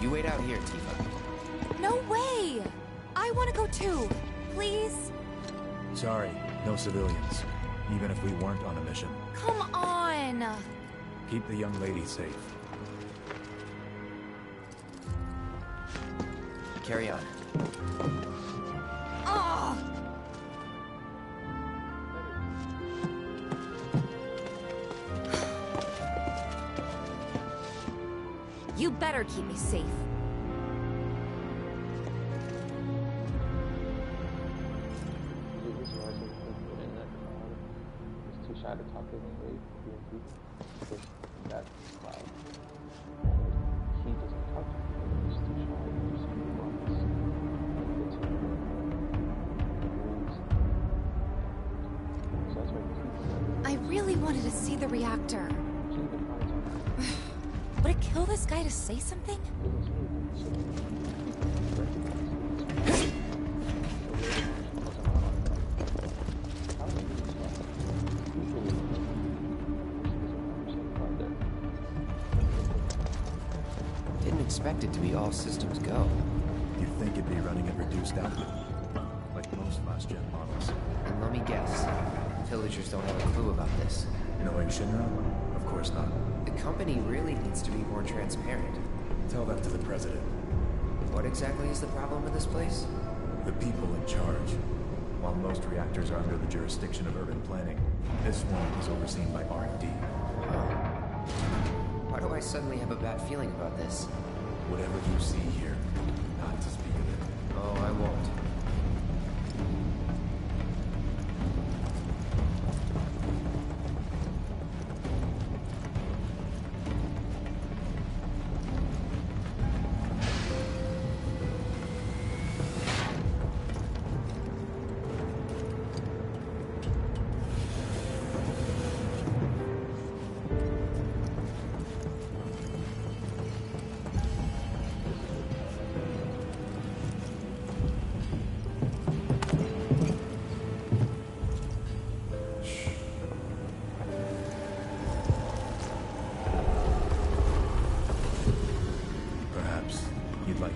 You wait out here, Tifa. No way! I want to go too. Please? Sorry, no civilians. Even if we weren't on a mission. Come on! Keep the young lady safe. Carry on. Oh! You better keep me safe. He's too shy to talk to anybody being people because that's Cloud. He doesn't talk to people, he's too shy to do something like this. So that's why he I really wanted to see the reactor. Would it kill this guy to say something? Didn't expect it to be all systems go. You'd think it'd be running at reduced output, like most last-gen models. And let me guess, villagers don't have a clue about this. Knowing Shinra? Of course not. The company really needs to be more transparent. Tell that to the president. What exactly is the problem with this place? The people in charge. While most reactors are under the jurisdiction of urban planning, this one is overseen by R&D. Why do I suddenly have a bad feeling about this? Whatever you see here, not to speak of it. Oh, I won't.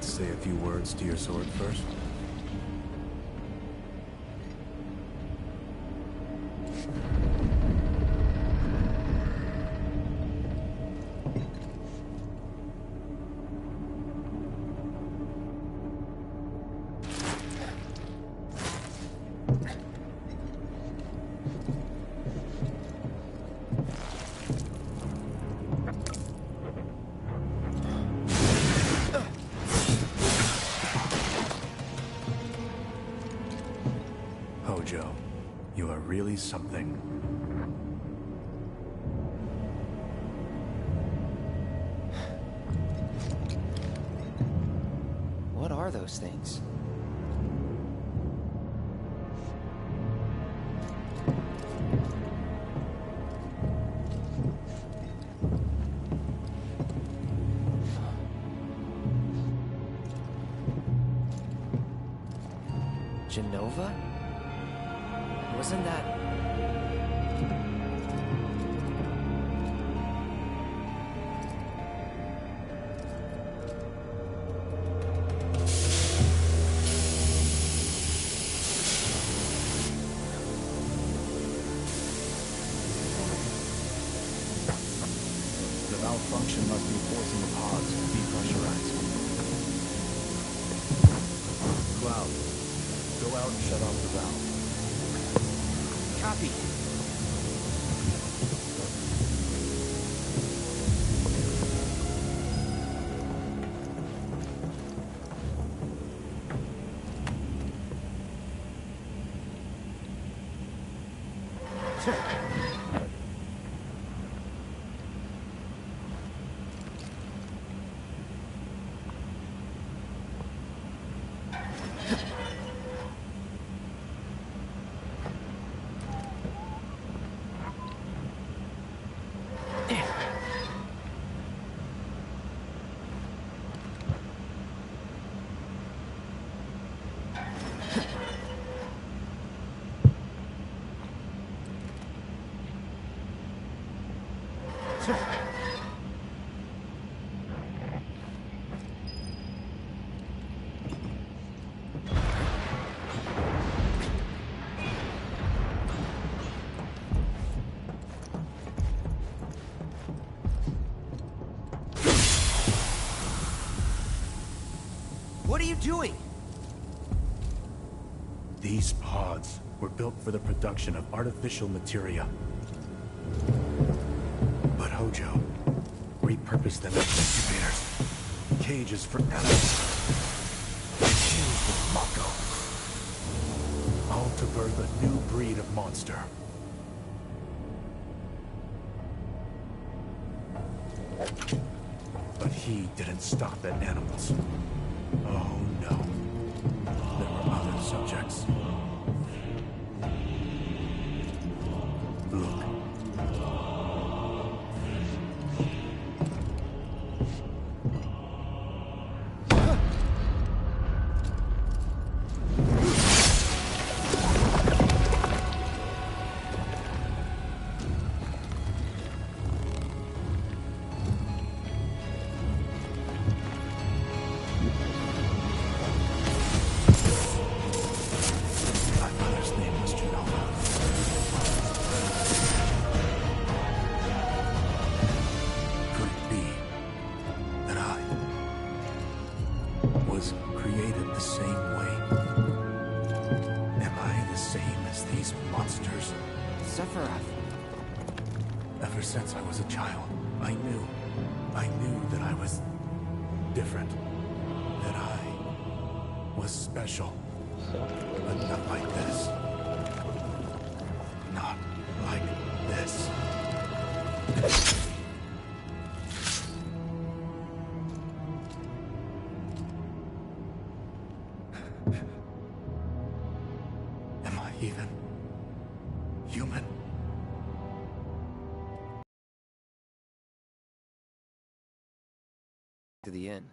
Say a few words to your sword first? Hojo, you are really something. What are those things? Genova? Wasn't that... The malfunction must be forcing the pods to depressurize. Cloud, go out and shut off the valve. Copy. What are you doing? These pods were built for the production of artificial materia. But Hojo repurposed them as incubators, cages for animals, fused with Mako, all to birth a new breed of monster. But he didn't stop at animals. Oh no. There were other subjects. Look. Ever since I was a child, I knew that I was different, that I was special, but not like this. Not like this. Am I even human? To the inn.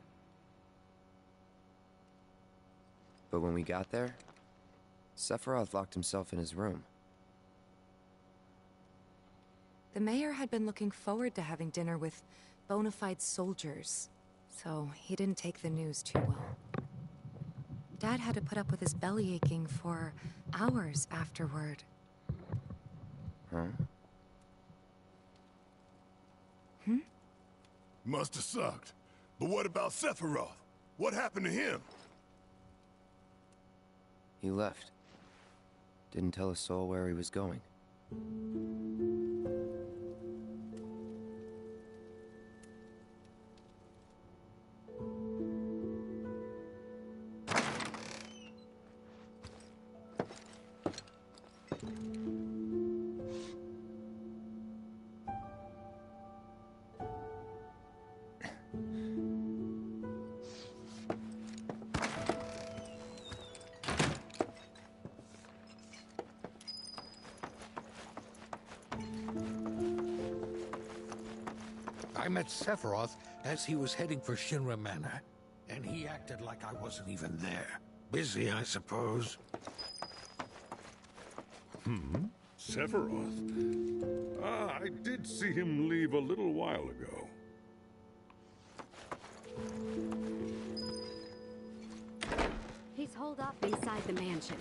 But when we got there, Sephiroth locked himself in his room. The mayor had been looking forward to having dinner with bona fide soldiers, so he didn't take the news too well. Dad had to put up with his belly aching for hours afterward. Huh? Must have sucked. But what about Sephiroth? What happened to him? He left. Didn't tell a soul where he was going. I met Sephiroth as he was heading for Shinra Manor, and he acted like I wasn't even there. Busy, I suppose. Sephiroth? Ah, I did see him leave a little while ago. He's holed up inside the mansion.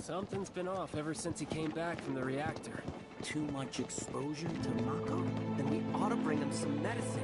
Something's been off ever since he came back from the reactor. Too much exposure to Mako? Then we ought to bring him some medicine.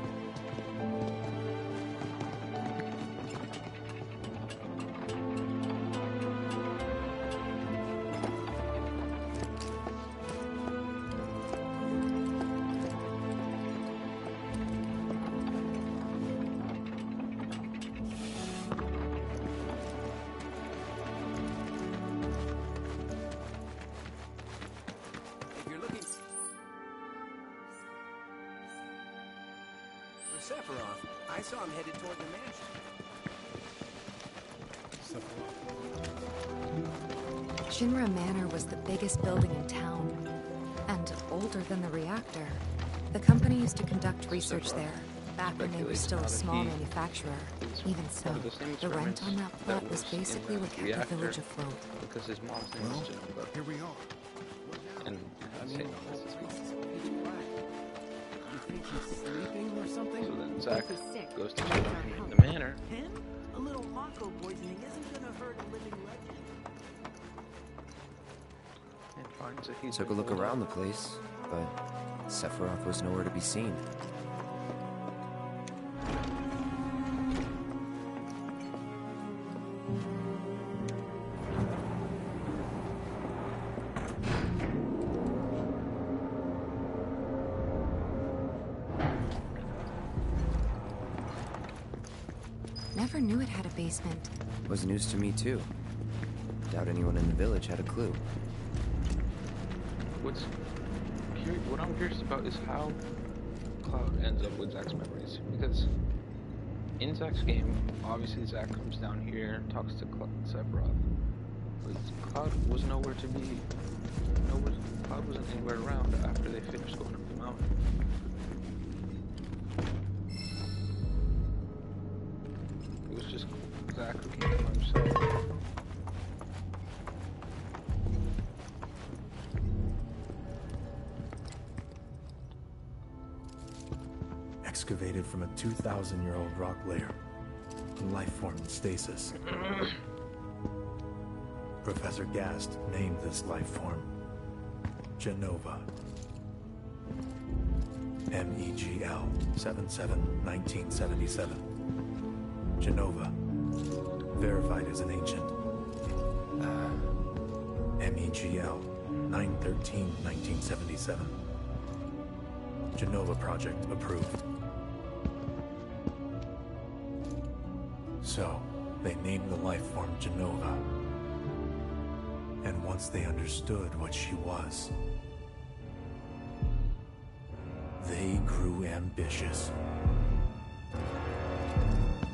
Sephiroth. I saw him headed toward the mansion. Shinra Manor was the biggest building in town, and older than the reactor. The company used to conduct research there, back when they were still a small manufacturer. Even so, the rent on that plot was basically what kept the village afloat. Because his mom's name is Genova. Here we are. And You think he's sleeping or something? so then Zack goes to check on him in the manor. Him? A little Mako poisoning isn't gonna hurt a living legend. And finds that he's Took a look around the place, but Sephiroth was nowhere to be seen. Never knew it had a basement. Was news to me too. Doubt anyone in the village had a clue. What I'm curious about is how Cloud ends up with Zack's memories. Because in Zack's game, obviously Zack comes down here, talks to Sephiroth. But Cloud was nowhere to be. Cloud wasn't anywhere around after they finished going up the mountain. It was just Zack who came by himself. Excavated from a 2,000-year-old rock layer, a life form in stasis. Professor Gast named this life form Genova. MEGL 77-1977. Genova, verified as an ancient. MEGL 9/13/1977. Genova project approved. So, they named the life form Genova. And once they understood what she was, they grew ambitious.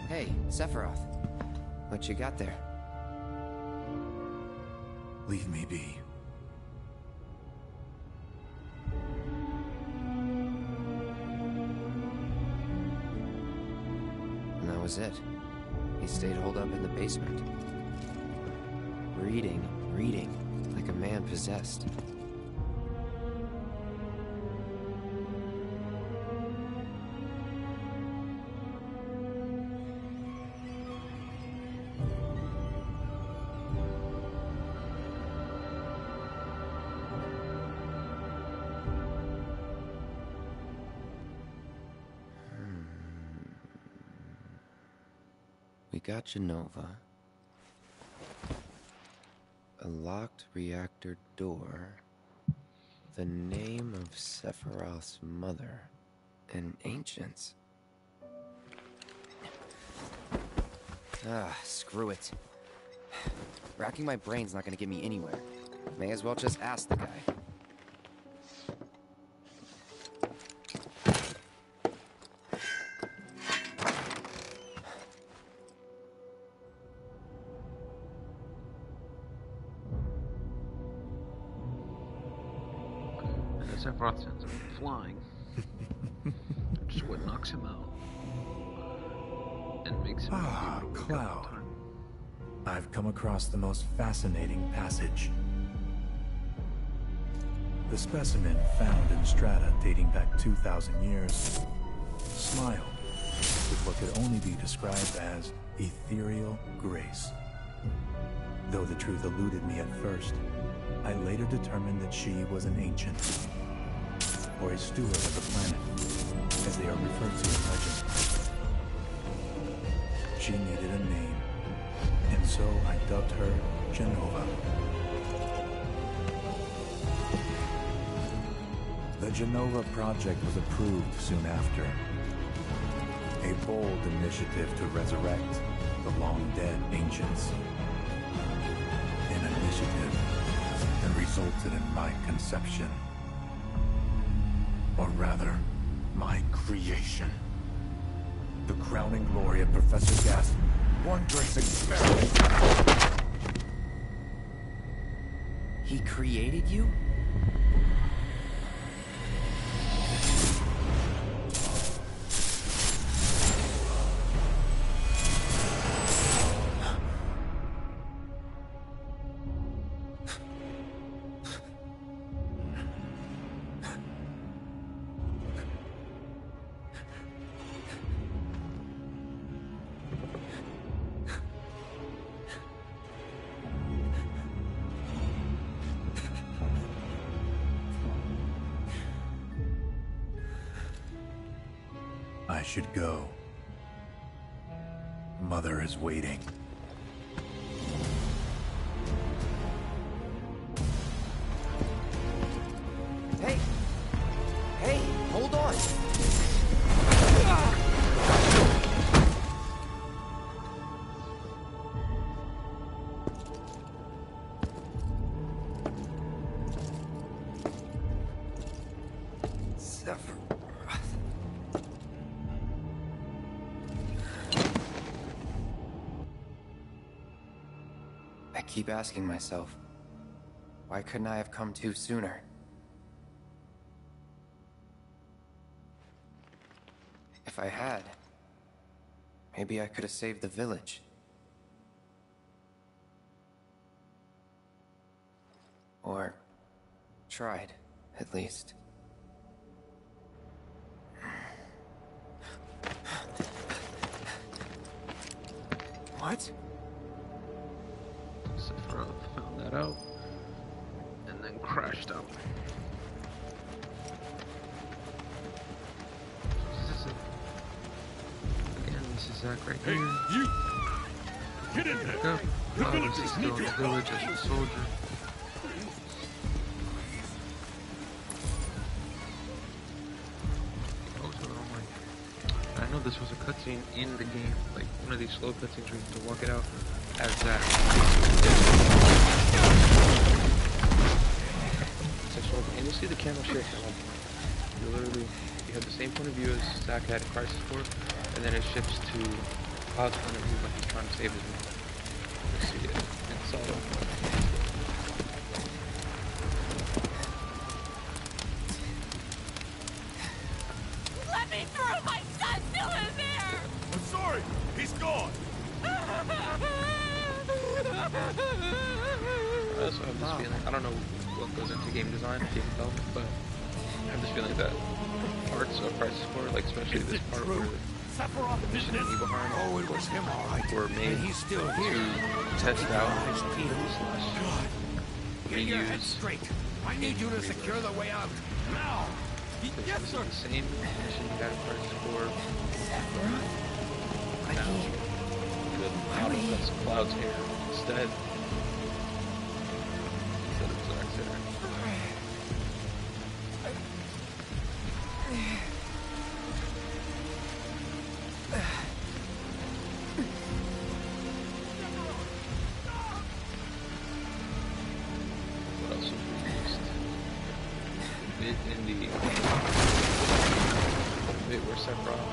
Hey, Sephiroth. What you got there? Leave me be. And that was it. He stayed holed up in the basement. Reading, like a man possessed. We got Genova. A locked reactor door. The name of Sephiroth's mother. And ancients. Ah, screw it. Racking my brain's not gonna get me anywhere. May as well just ask the guy. Sephiroth sends him flying. Which is what knocks him out. And makes him Cloud. I've come across the most fascinating passage. The specimen found in strata dating back 2,000 years smiled with what could only be described as ethereal grace. Though the truth eluded me at first, I later determined that she was an ancient, or a steward of the planet, as they are referred to in legend. She needed a name, and so I dubbed her Genova. The Genova project was approved soon after. A bold initiative to resurrect the long-dead ancients. An initiative that resulted in my conception. Or rather, my creation. The crowning glory of Professor Gas' wondrous experiment. He created you? I should go. Mother is waiting. Hey! Hey, hold on! I keep asking myself, why couldn't I have come to sooner? If I had, maybe I could have saved the village. Or tried, at least. What? Sephiroth found that out and then crashed out. This is Zack right here. Hey, you! Get in there! Go. The This villagers is still need in your the village help! as a soldier. I know this was a cutscene in the game, like one of these slow cutscenes where you have to walk it out as Zack. And you'll see the camera shift. You have the same point of view as Zack had in Crisis Core, and then it shifts to Cloud's point of view when he's trying to save his mom. You see it. It's subtle. Let me through! My son's still in there! I'm sorry! He's gone! I also have this feeling, I don't know what goes into game design, game development, but I have this feeling that parts of Crisis Core, like especially this part where the mission in Nibelheim it was him, all right. were made And he's still here. to test out Get your head straight. I need you to secure the way out. Now! Yes, sir. The same mission you got in Crisis Core. Now, good Cloud's hair instead. Instead of Zack's hair. What else was released? Bit in the bit where Sephiroth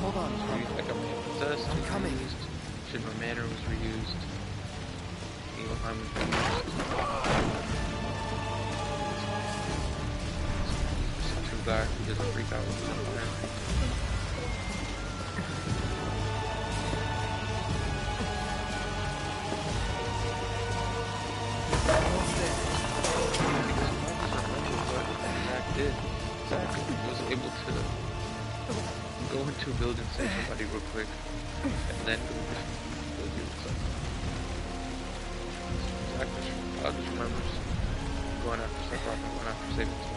Hold on. was reused, like possessed. I'm coming. Shinra Manor was reused. Nibelheim was reused. True guy who doesn't freak out with Empire. to a building and save somebody real quick, and then go do something. I just remember going after Sephiroth and going after saving Spawn.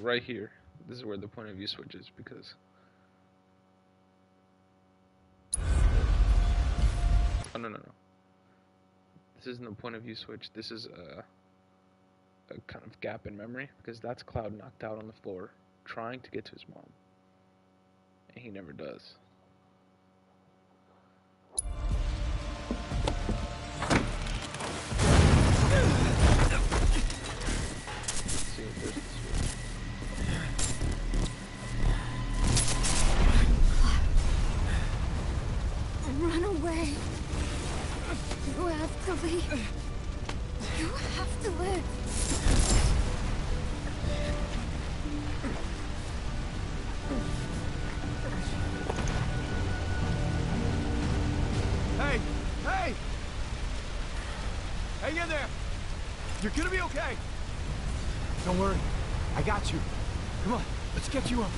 Right here, this is where the point of view switches, because oh no, this isn't the point of view switch. This is a kind of gap in memory, because that's Cloud knocked out on the floor trying to get to his mom, and he never does. Let's see if there's the switch. Run away. You have to leave. You have to live. Hey! Hey! Hang in there! You're gonna be okay! Don't worry. I got you. Come on, let's get you up.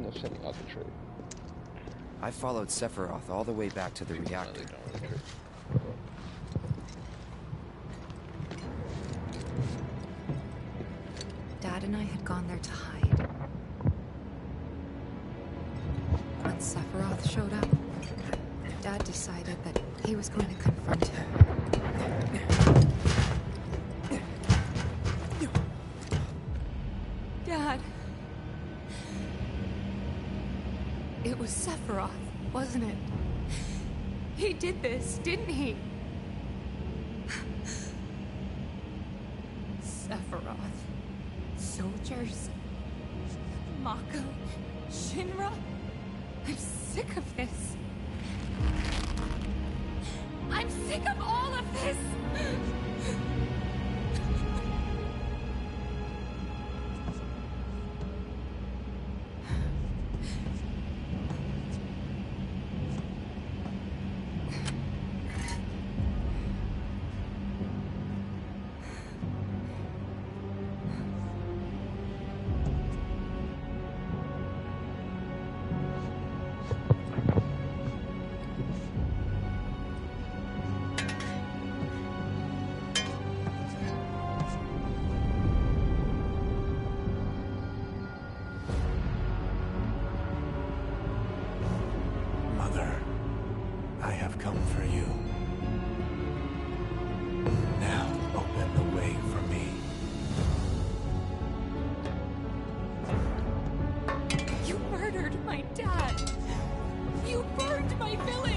of sending out the trade. I followed Sephiroth all the way back to the reactor. Dad and I had gone there to hide. When Sephiroth showed up, Dad decided that he was going to confront him. Dad. It was Sephiroth, wasn't it? He did this, didn't he? Sephiroth. Soldiers. Mako. Shinra. I'm sick of this. I'm sick of all of this! I have come for you. Now open the way for me. You murdered my dad. You burned my village.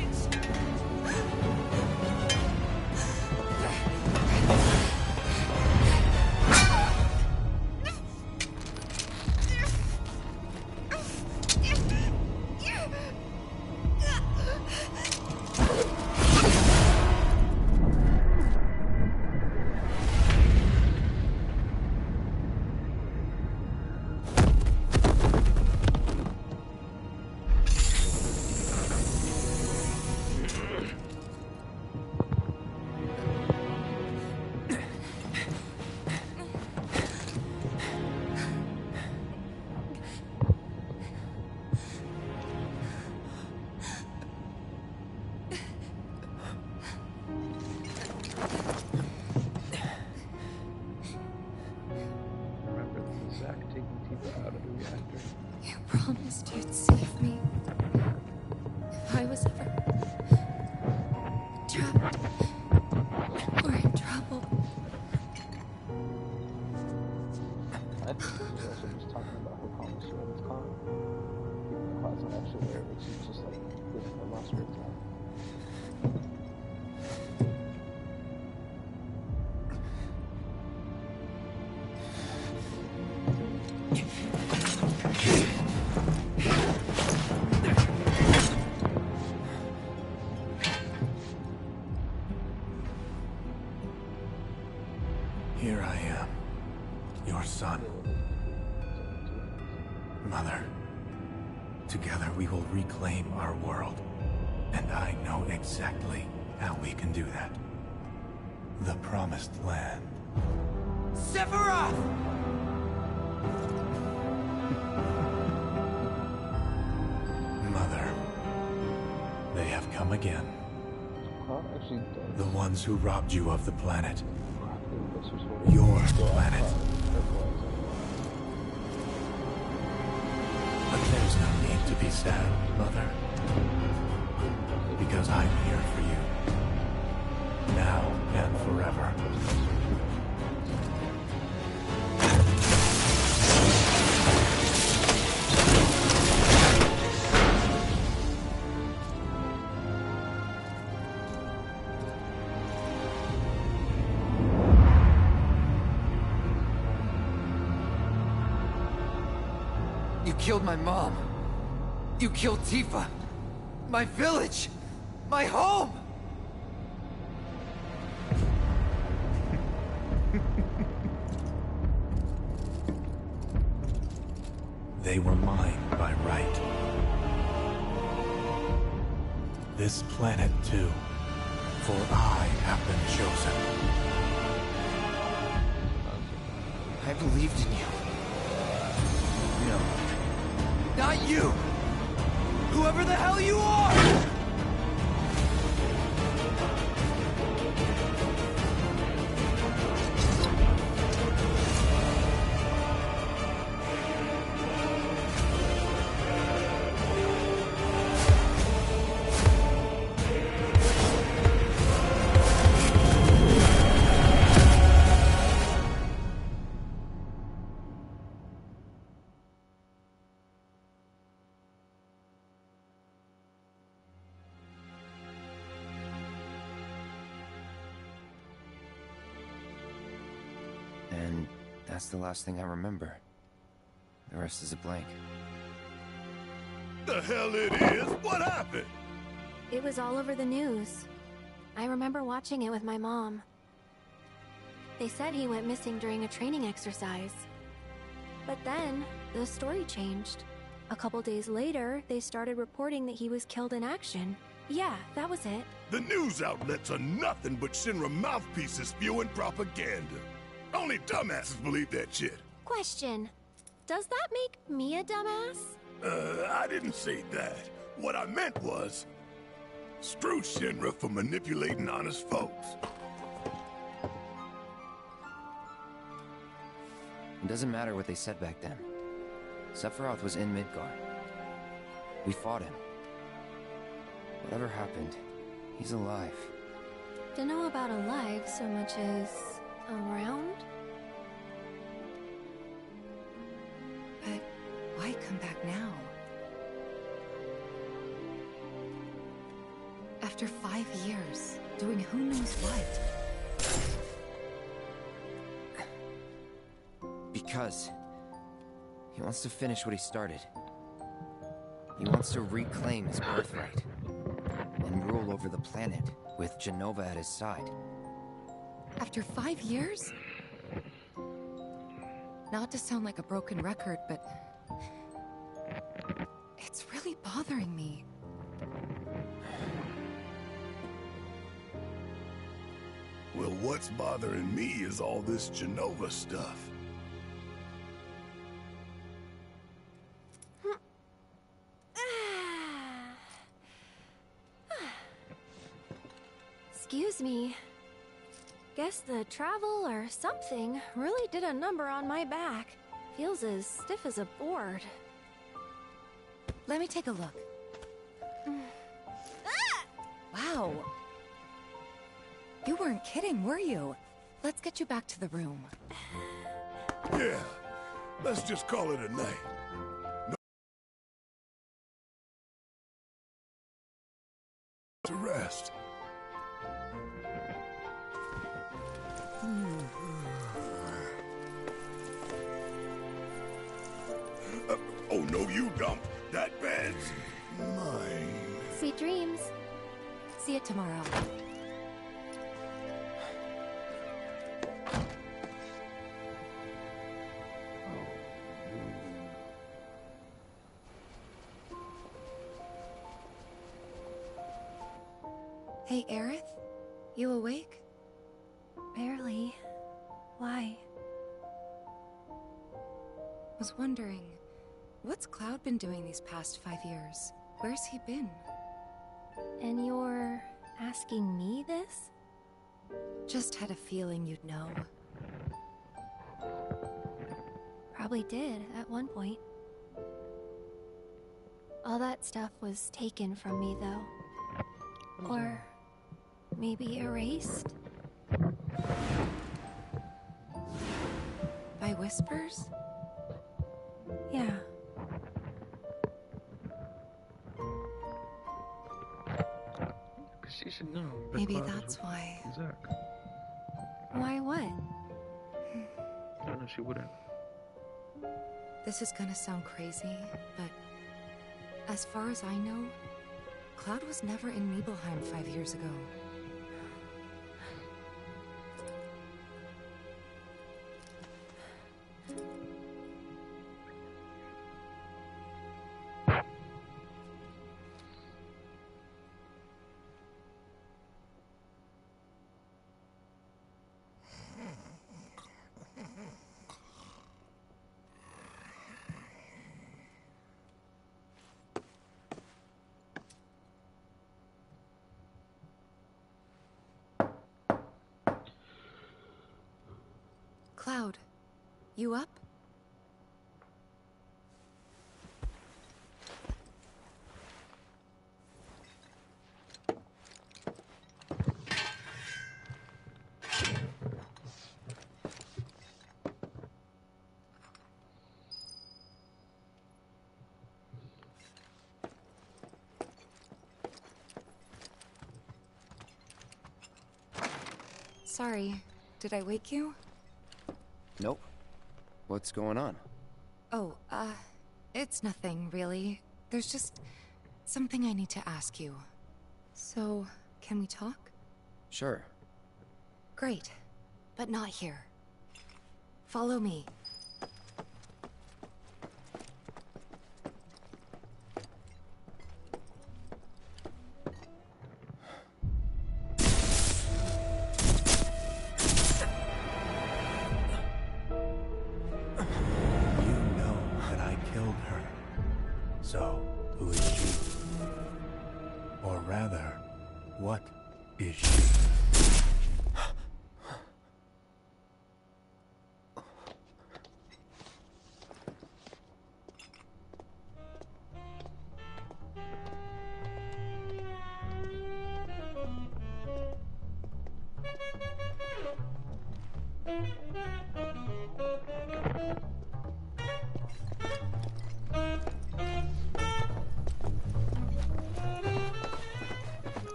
You promised you'd save me. If I was ever trapped or in trouble. I think she's also just talking about her promise to Evan's con. Even though Cloud's not actually there, but she's just like living her last great time. Here I am, your son. Mother, together we will reclaim our world. And I know exactly how we can do that. The Promised Land. Sephiroth! Mother, they have come again. The ones who robbed you of the planet. Your planet. But there's no need to be sad, Mother. Because I'm here for you. Now and forever. You killed my mom. You killed Tifa. My village. My home. They were mine by right. This planet too, for I have been chosen. I believed in you. No. Not you! Whoever the hell you are! And that's the last thing I remember. The rest is a blank. The hell it is? What happened? It was all over the news. I remember watching it with my mom. They said he went missing during a training exercise. But then, the story changed. A couple days later, they started reporting that he was killed in action. Yeah, that was it. The news outlets are nothing but Shinra mouthpieces spewing propaganda. Only dumbasses believe that shit. Question. Does that make me a dumbass? I didn't say that. What I meant was, screw Shinra for manipulating honest folks. It doesn't matter what they said back then. Sephiroth was in Midgar. We fought him. Whatever happened, he's alive. Don't know about alive so much as around? But why come back now? After 5 years, doing who knows what? Because he wants to finish what he started. He wants to reclaim his birthright and rule over the planet with Jenova at his side. After 5 years? Not to sound like a broken record, but it's really bothering me. Well, what's bothering me is all this Jenova stuff. Excuse me. Guess the travel or something really did a number on my back. Feels as stiff as a board. Let me take a look. Wow. You weren't kidding, were you? Let's get you back to the room. Yeah, let's just call it a night. No to rest. Oh, no, you don't. That bed's mine. Sweet dreams. See you tomorrow. Hey, Aerith? You awake? Barely. Why? Was wondering, what's Cloud been doing these past 5 years? Where's he been? And you're asking me this? Just had a feeling you'd know. Probably did, at one point. All that stuff was taken from me, though. Or maybe erased? By whispers? Yeah. She should know. Maybe that's why. Zack. Why what? I don't know, she wouldn't. This is gonna sound crazy, but as far as I know, Cloud was never in Nibelheim 5 years ago. You up? Sorry, did I wake you? Nope. What's going on? Oh, it's nothing, really. There's just something I need to ask you. So, can we talk? Sure. Great, but not here. Follow me. So, who is she? Or rather, what is she?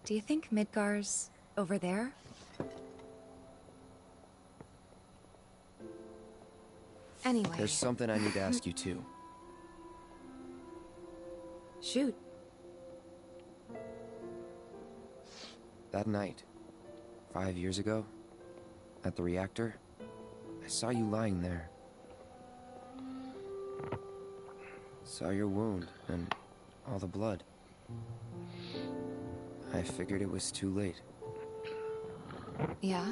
Do you think Midgar's over there? Anyway... There's something I need to ask you too. Shoot. That night, 5 years ago, at the reactor, I saw you lying there. Saw your wound and all the blood. I figured it was too late. Yeah?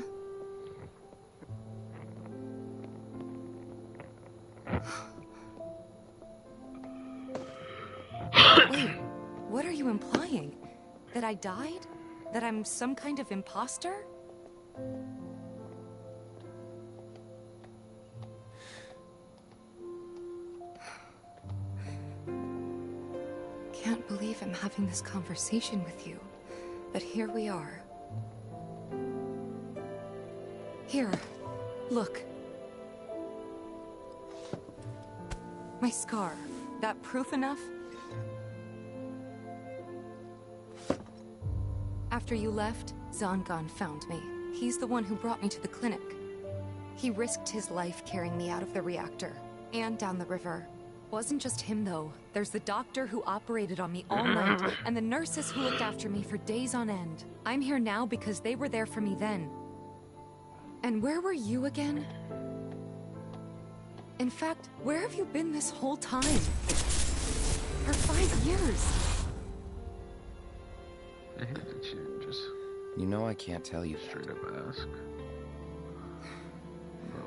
Wait, what are you implying? That I died? That I'm some kind of imposter? Can't believe I'm having this conversation with you. But here we are. Here, look. My scar. That proof enough? After you left, Zangan found me. He's the one who brought me to the clinic. He risked his life carrying me out of the reactor, and down the river. Wasn't just him, though. There's the doctor who operated on me all night, and the nurses who looked after me for days on end. I'm here now because they were there for me then. And where were you again? In fact, where have you been this whole time? For 5 years. I hate that she didn't just... You know I can't tell you straight up ask. No.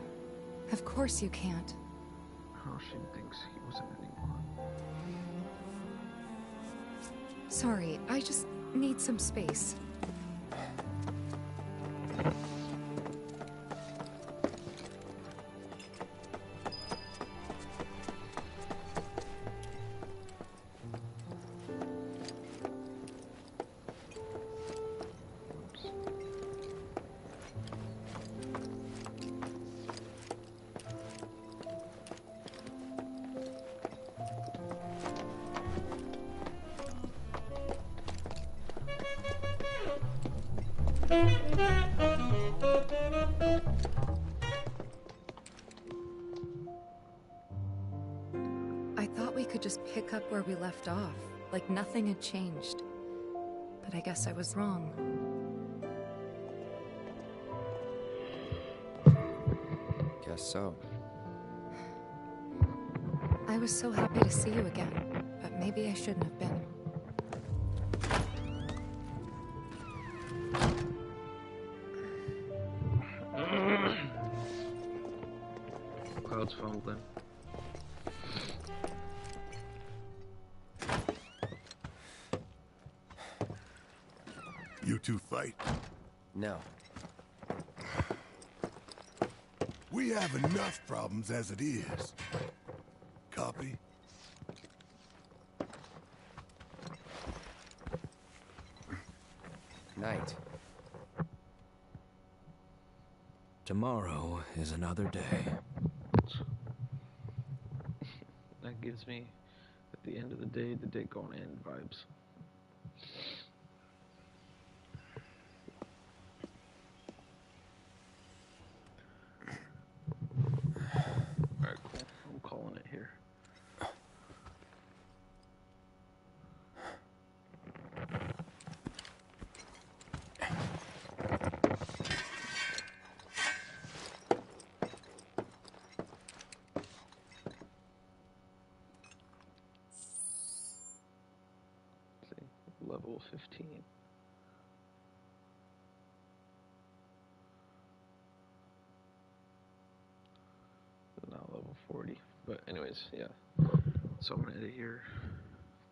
Of course you can't. Hanshin thinks he wasn't anyone. Sorry, I just need some space. I thought we could just pick up where we left off, like nothing had changed. But I guess I was wrong. Guess so. I was so happy to see you again, but maybe I shouldn't have been. Cloud's fumbling. right? No. We have enough problems as it is. Copy? Night. Tomorrow is another day. That gives me, at the end of the day gonna end vibes. Alright, cool. I'm calling it here. Level 15. Now level 40. But anyways, yeah. So I'm gonna edit here.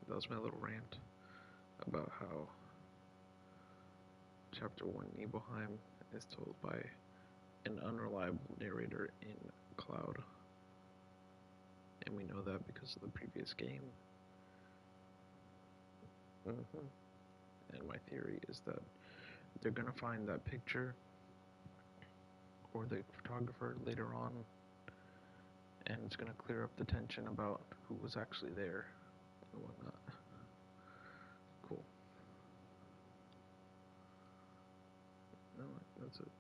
That was my little rant about how Chapter 1 Nibelheim is told by an unreliable narrator in Cloud. And we know that because of the previous game. And my theory is that they're gonna find that picture or the photographer later on, and it's gonna clear up the tension about who was actually there and whatnot. Cool. No, that's it.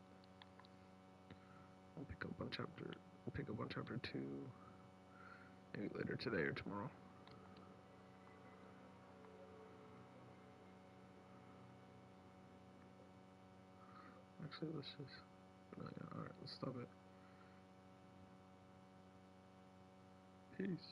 I'll pick up on chapter 2 maybe later today or tomorrow. Actually, let's just... No, yeah, alright, let's stop it. Peace.